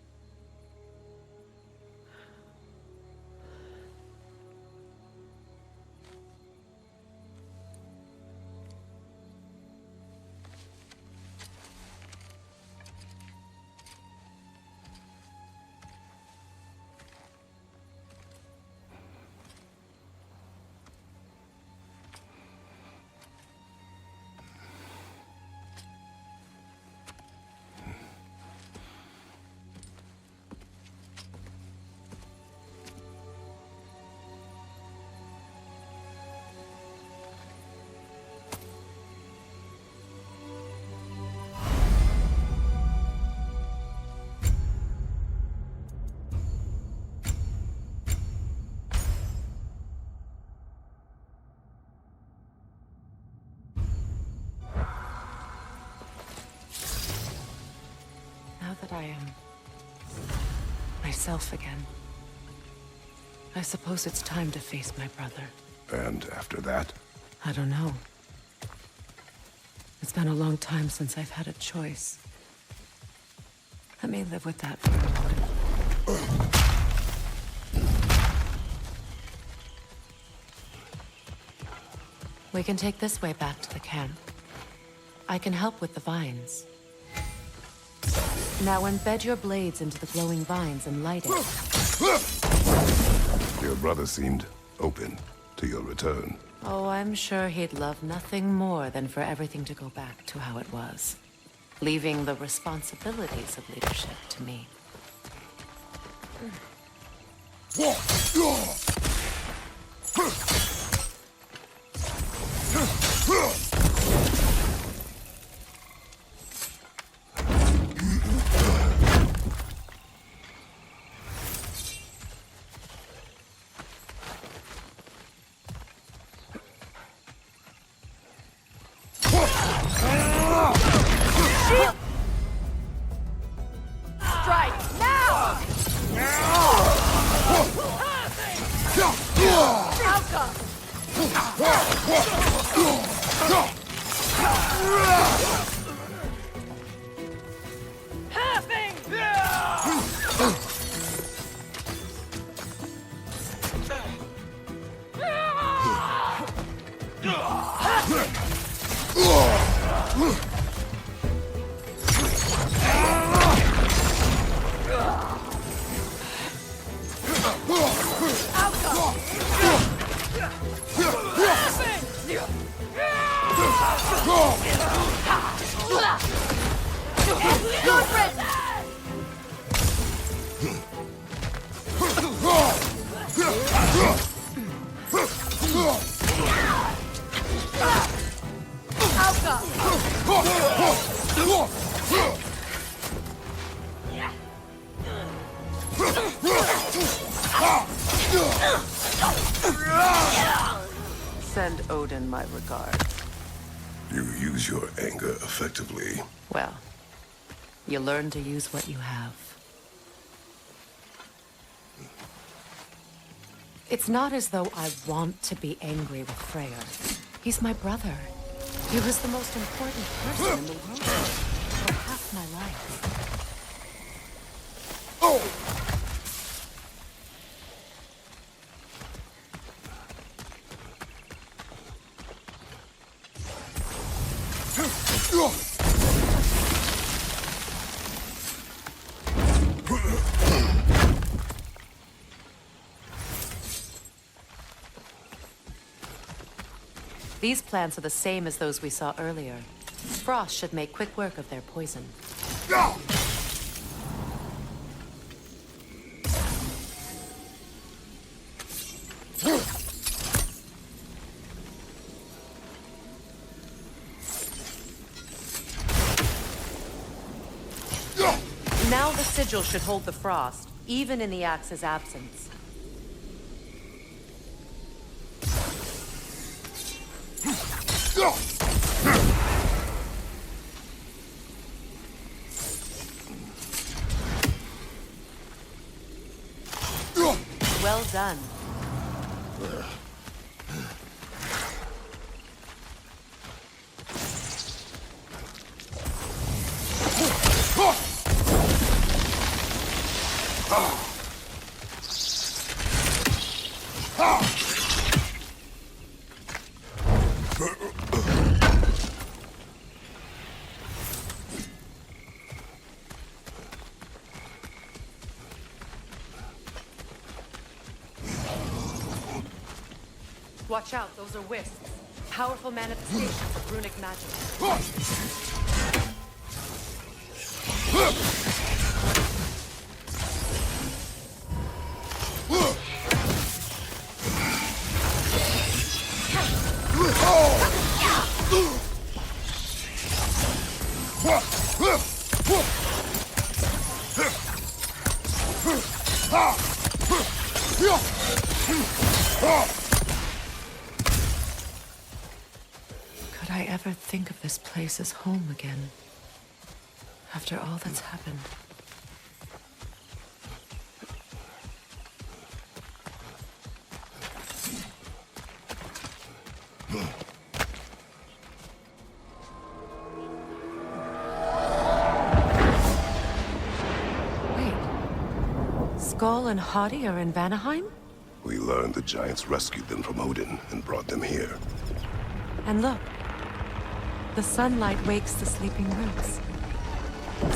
Speaker 4: Now that I am myself again, I suppose it's time to face my brother.
Speaker 1: And after that?
Speaker 4: I don't know. It's been a long time since I've had a choice. Let me live with that for a moment. We can take this way back to the camp. I can help with the vines. Now embed your blades into the glowing vines and light it.
Speaker 1: Your brother seemed open to your return.
Speaker 4: Oh, I'm sure he'd love nothing more than for everything to go back to how it was, leaving the responsibilities of leadership to me.
Speaker 9: Strike now!
Speaker 4: Send Odin my regards.
Speaker 1: You use your anger effectively.
Speaker 4: Well, you learn to use what you have. It's not as though I want to be angry with Freyr. He's my brother. He was the most important person in the world for half my life. These plants are the same as those we saw earlier. Frost should make quick work of their poison. Now the sigil should hold the frost, even in the axe's absence. Well done. Watch out, those are wisps. Powerful manifestations of runic magic. Could I ever think of this place as home again? After all that's happened. Wait. Skull and Hati are in Vanaheim?
Speaker 1: We learned the giants rescued them from Odin and brought them here.
Speaker 4: And look. The sunlight wakes the sleeping roots.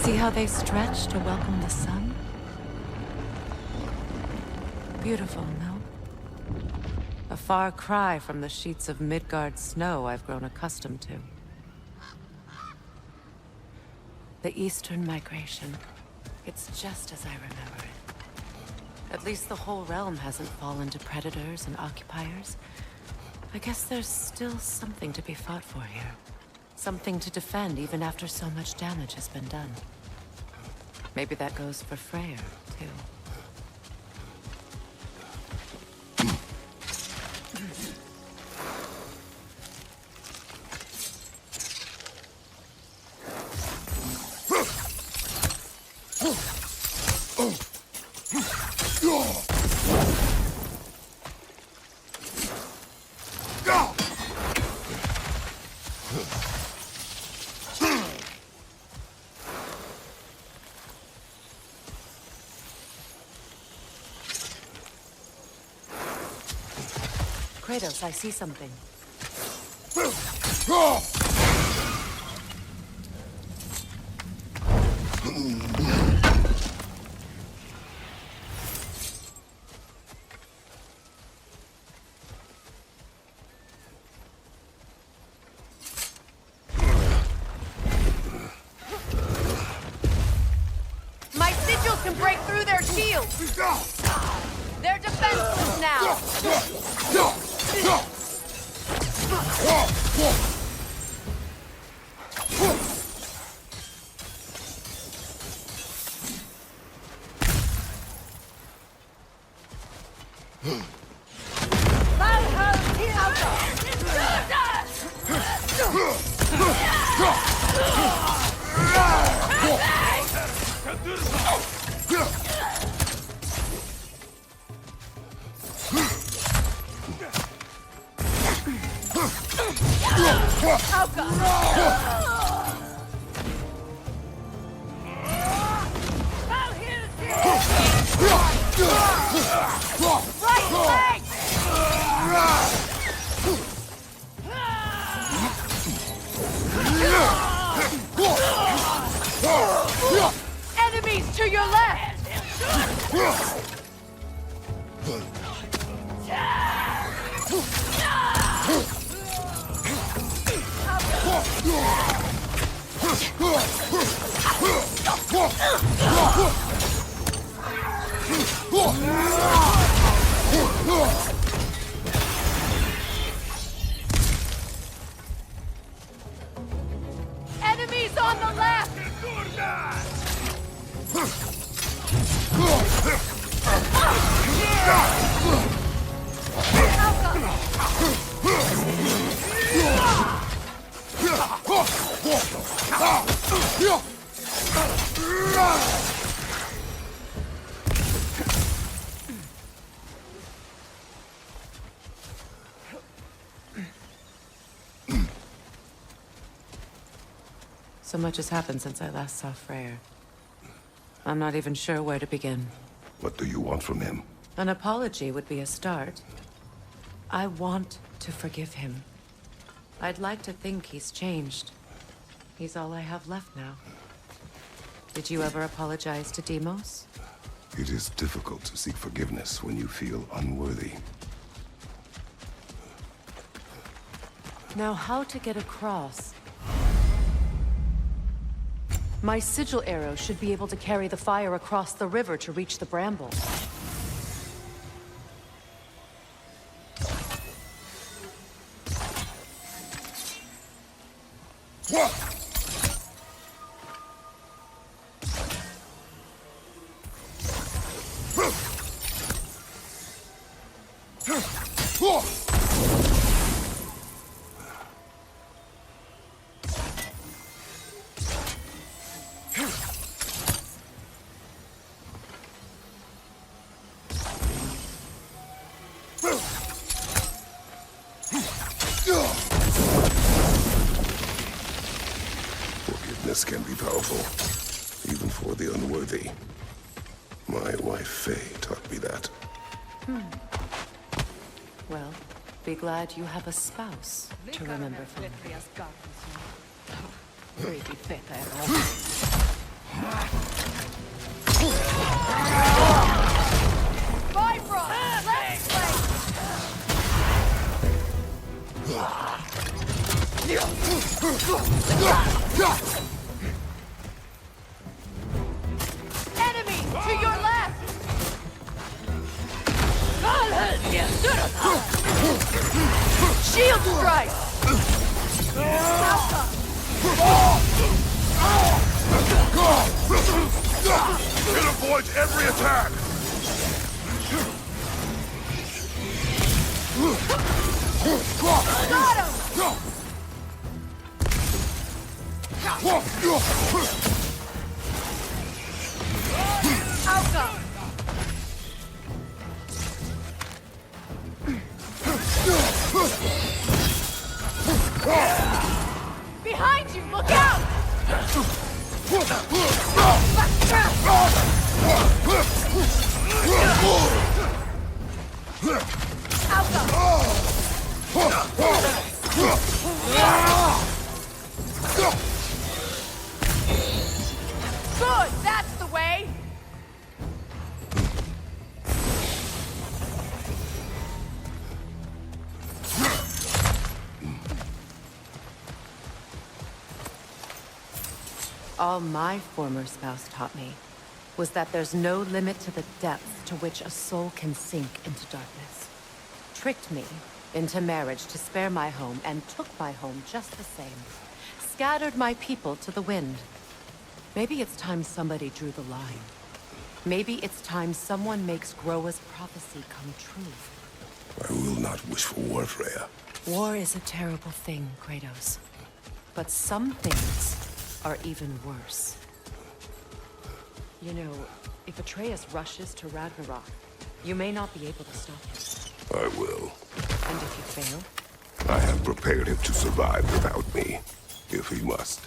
Speaker 4: See how they stretch to welcome the sun? Beautiful, no? A far cry from the sheets of Midgard snow I've grown accustomed to. The Eastern migration. It's just as I remember it. At least the whole realm hasn't fallen to predators and occupiers. I guess there's still something to be fought for here. Something to defend even after so much damage has been done. Maybe that goes for Freyr, too. Kratos, I see something.
Speaker 9: My sigils can break through their shields! They're defenseless now! Enemies to your left! Enemies on the left!
Speaker 4: So much has happened since I last saw Freyr. I'm not even sure where to begin.
Speaker 1: What do you want from him?
Speaker 4: An apology would be a start. I want to forgive him. I'd like to think he's changed. He's all I have left now. Did you ever apologize to Deimos?
Speaker 1: It is difficult to seek forgiveness when you feel unworthy.
Speaker 4: Now, how to get across? My sigil arrow should be able to carry the fire across the river to reach the brambles.
Speaker 1: Forgiveness can be powerful, even for the unworthy. My wife, Faye, taught me that.
Speaker 4: Well, be glad you have a spouse to remember fondly.
Speaker 9: Bifrost! Left flank! Enemy to your left! Shield strike!
Speaker 1: It avoids every attack!
Speaker 9: Got him! Outcome! Behind you! Look out! Good!
Speaker 4: All my former spouse taught me was that there's no limit to the depth to which a soul can sink into darkness. Tricked me into marriage to spare my home and took my home just the same. Scattered my people to the wind. Maybe it's time somebody drew the line. Maybe it's time someone makes Groa's prophecy come true.
Speaker 1: I will not wish for war, Freya.
Speaker 4: War is a terrible thing, Kratos. But some things are even worse. You know, if Atreus rushes to Ragnarok, you may not be able to stop him.
Speaker 1: I will.
Speaker 4: And if you fail?
Speaker 1: I have prepared him to survive without me, if he must.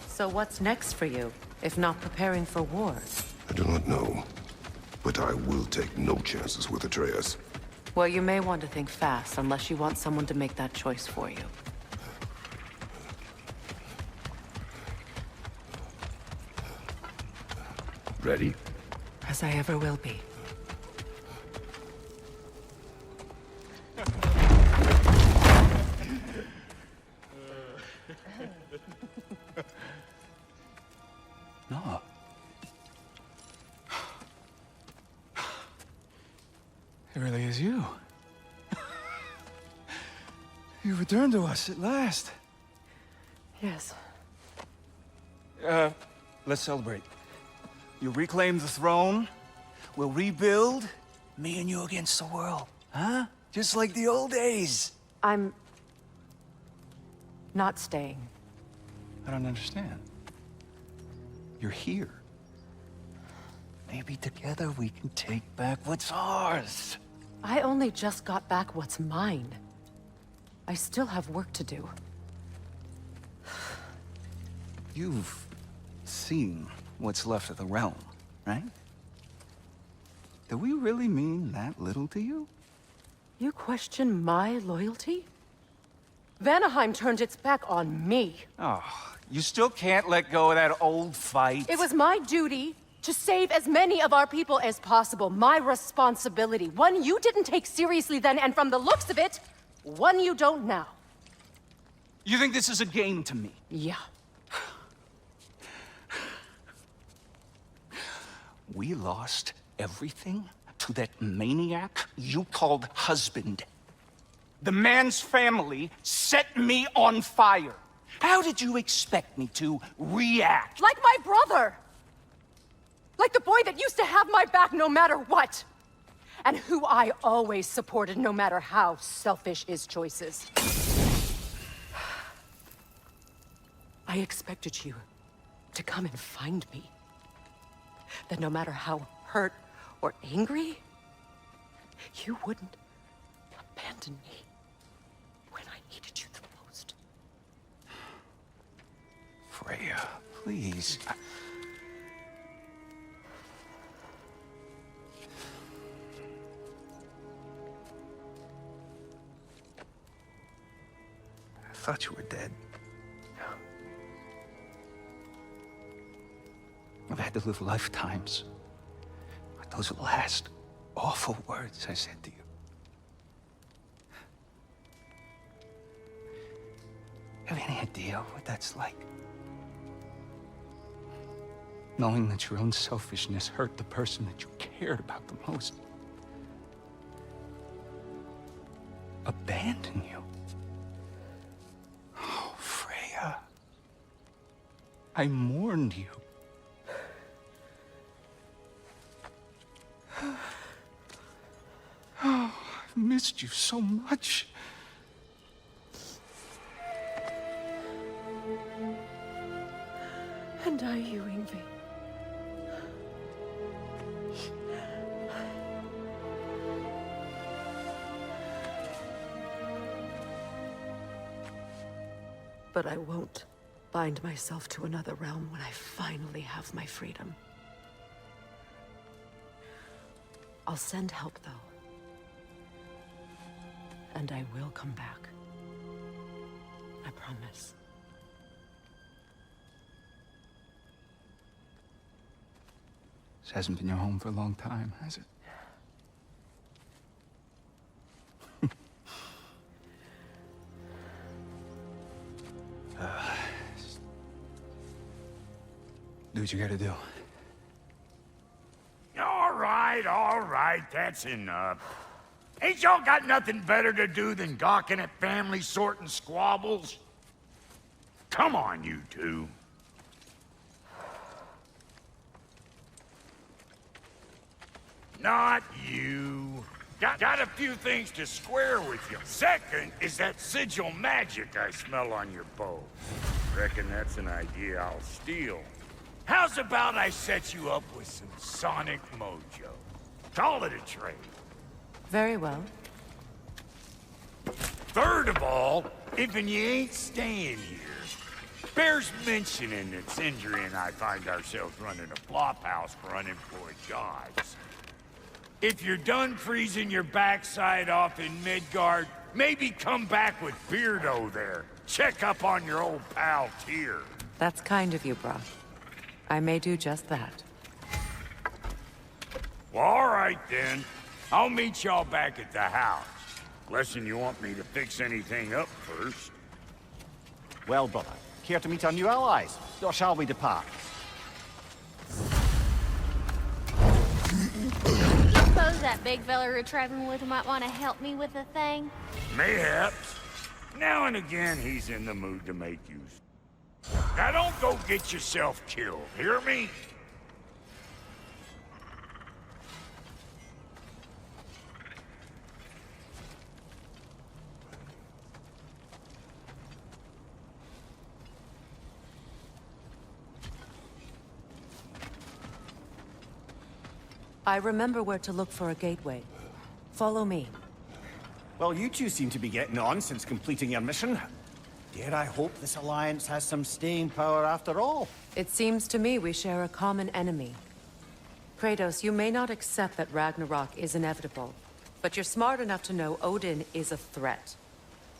Speaker 4: So what's next for you, if not preparing for war?
Speaker 1: I do not know, but I will take no chances with Atreus.
Speaker 4: Well, you may want to think fast, unless you want someone to make that choice for you.
Speaker 1: Ready?
Speaker 4: As I ever will be.
Speaker 8: No. It really is you. You returned to us at last.
Speaker 4: Yes.
Speaker 8: Let's celebrate. You reclaim the throne. We'll rebuild. Me and you against the world. Huh? Just like the old days.
Speaker 4: I'm... not staying.
Speaker 8: I don't understand. You're here. Maybe together we can take back what's ours.
Speaker 4: I only just got back what's mine. I still have work to do.
Speaker 8: You've seen what's left of the realm, right? Do we really mean that little to you?
Speaker 4: You question my loyalty? Vanaheim turned its back on me.
Speaker 8: Oh, you still can't let go of that old fight?
Speaker 4: It was my duty to save as many of our people as possible. My responsibility. One you didn't take seriously then, and from the looks of it, one you don't now.
Speaker 8: You think this is a game to me?
Speaker 4: Yeah.
Speaker 8: We lost everything to that maniac you called husband. The man's family set me on fire. How did you expect me to react?
Speaker 4: Like my brother! Like the boy that used to have my back no matter what! And who I always supported no matter how selfish his choices. I expected you to come and find me. That no matter how hurt or angry, you wouldn't abandon me when I needed you the most.
Speaker 8: Freya, please. I thought you were dead. I've had to live lifetimes with those last awful words I said to you. Have any idea what that's like? Knowing that your own selfishness hurt the person that you cared about the most. Abandon you. Oh, Freya. I mourned you. Oh, I've missed you so much.
Speaker 4: And I you, Yngvi. But I won't bind myself to another realm when I finally have my freedom. I'll send help, though. And I will come back. I promise.
Speaker 8: This hasn't been your home for a long time, has it? Do what you gotta do.
Speaker 6: All right, that's enough. Ain't y'all got nothing better to do than gawking at family sorting squabbles? Come on, you two. Not you. Got a few things to square with you. Second is that sigil magic I smell on your bow. Reckon that's an idea I'll steal. How's about I set you up with some sonic mojo? Call it a trade.
Speaker 4: Very well.
Speaker 6: Third of all, if you ain't staying here, bears mentioning that Sindri and I find ourselves running a flop house for unemployed gods. If you're done freezing your backside off in Midgard, maybe come back with Beardo there. Check up on your old pal Tyr.
Speaker 4: That's kind of you, brah. I may do just that.
Speaker 6: Well, all right then. I'll meet y'all back at the house. Lesson you want me to fix anything up first.
Speaker 3: Well, brother, care to meet our new allies? Or shall we depart?
Speaker 10: Suppose that big fella you're traveling with might want to help me with a thing?
Speaker 6: Mayhaps. Now and again, he's in the mood to make use. Now don't go get yourself killed, hear me?
Speaker 4: I remember where to look for a gateway. Follow me.
Speaker 3: Well, you two seem to be getting on since completing your mission. Dare I hope this alliance has some staying power after all?
Speaker 4: It seems to me we share a common enemy. Kratos, you may not accept that Ragnarok is inevitable, but you're smart enough to know Odin is a threat.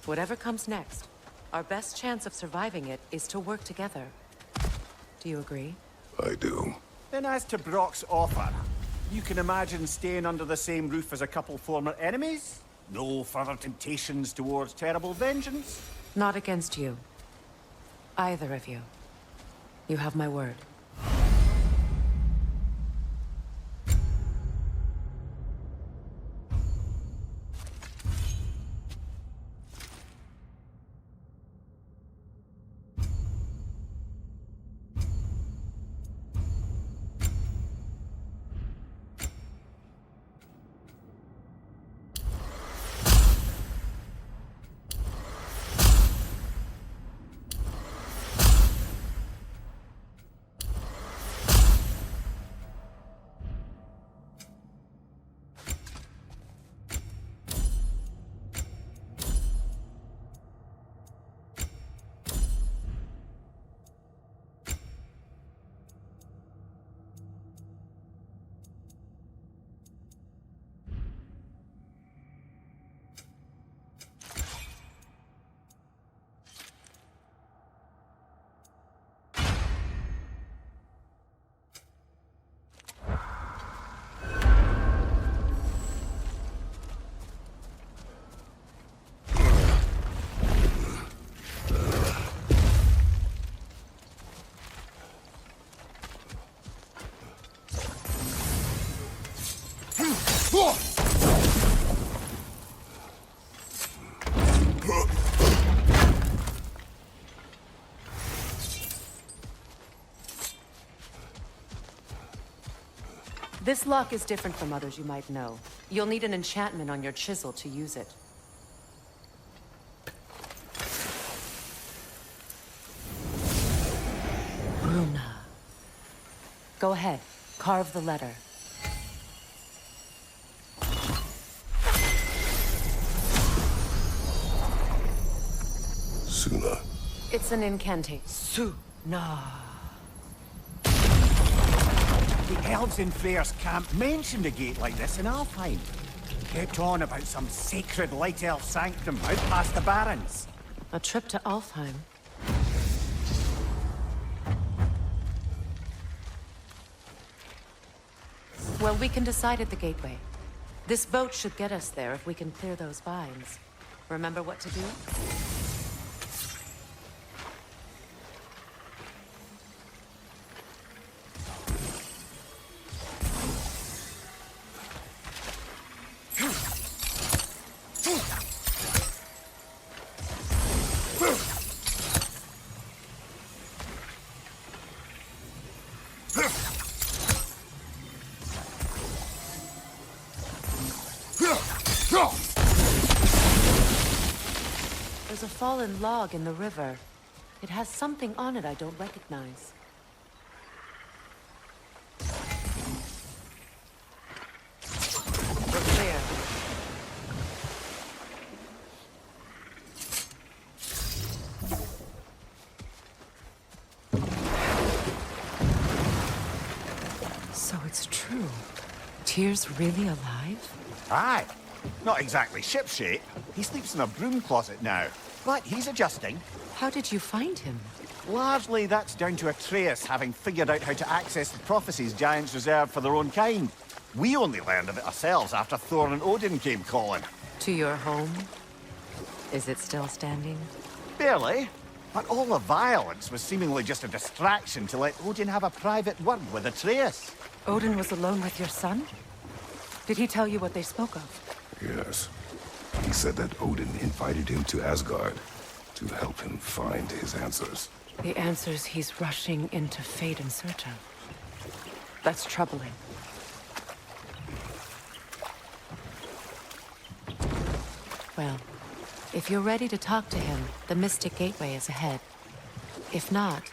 Speaker 4: Whatever comes next, our best chance of surviving it is to work together. Do you agree?
Speaker 1: I do.
Speaker 3: Then as to Brock's offer, you can imagine staying under the same roof as a couple former enemies? No further temptations towards terrible vengeance?
Speaker 4: Not against you. Either of you. You have my word. This lock is different from others you might know. You'll need an enchantment on your chisel to use it. Runa. Go ahead, carve the letter.
Speaker 1: Suna.
Speaker 4: It's an incantation.
Speaker 2: Nah.
Speaker 3: The elves in Freyr's camp mentioned a gate like this in Alfheim. Kept on about some sacred light elf sanctum out past the barons.
Speaker 4: A trip to Alfheim. Well, we can decide at the gateway. This boat should get us there if we can clear those vines. Remember what to do? There's a fallen log in the river. It has something on it I don't recognize. We're clear. So it's true. Tyr's really alive?
Speaker 3: Aye. Not exactly shipshape. He sleeps in a broom closet now. But he's adjusting.
Speaker 4: How did you find him?
Speaker 3: Largely, that's down to Atreus having figured out how to access the prophecies giants reserve for their own kind. We only learned of it ourselves after Thor and Odin came calling.
Speaker 4: To your home? Is it still standing?
Speaker 3: Barely. But all the violence was seemingly just a distraction to let Odin have a private word with Atreus.
Speaker 4: Odin was alone with your son? Did he tell you what they spoke of?
Speaker 1: Yes. He said that Odin invited him to Asgard to help him find his answers.
Speaker 4: The answers he's rushing into fate in search of. That's troubling. Well, if you're ready to talk to him, the Mystic Gateway is ahead. If not,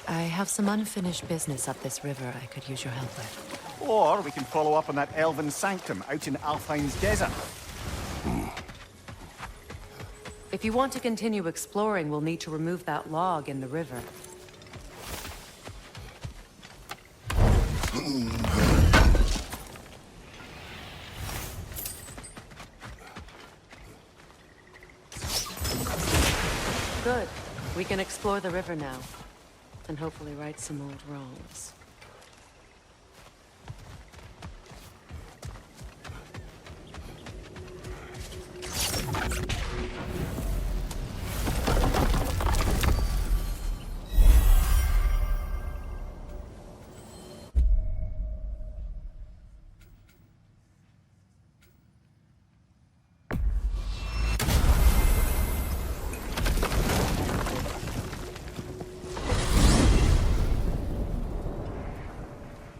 Speaker 4: I have some unfinished business up this river I could use your help with.
Speaker 3: Or we can follow up on that elven sanctum out in Alfheim's desert.
Speaker 4: If you want to continue exploring, we'll need to remove that log in the river. Good. We can explore the river now. And hopefully right some old wrongs.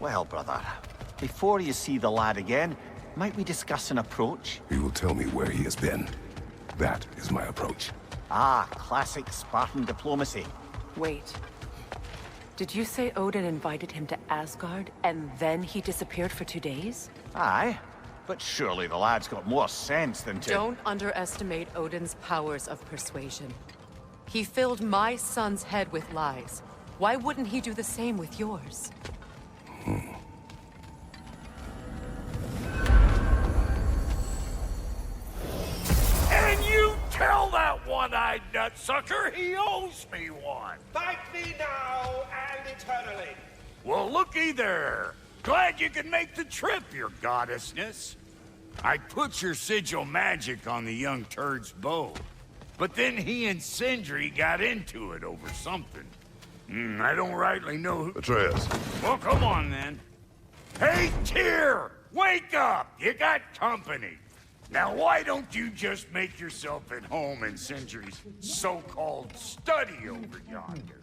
Speaker 3: Well, brother, before you see the lad again, might we discuss an approach?
Speaker 1: He will tell me where he has been. That is my approach.
Speaker 3: Ah, classic Spartan diplomacy.
Speaker 4: Wait. Did you say Odin invited him to Asgard, and then he disappeared for 2 days?
Speaker 3: Aye, but surely the lad's got more sense than to...
Speaker 7: Don't underestimate Odin's powers of persuasion. He filled my son's head with lies. Why wouldn't he do the same with yours?
Speaker 6: And you tell that one-eyed nutsucker he owes me one.
Speaker 11: Fight me now and eternally.
Speaker 6: Well, looky there. Glad you can make the trip, your goddessness. I put your sigil magic on the young turd's bow, but then he and Sindri got into it over something. I don't rightly know who...
Speaker 1: Atreus.
Speaker 6: Well, come on, then. Hey, Tyr! Wake up! You got company. Now, why don't you just make yourself at home in Sindri's so-called study over yonder?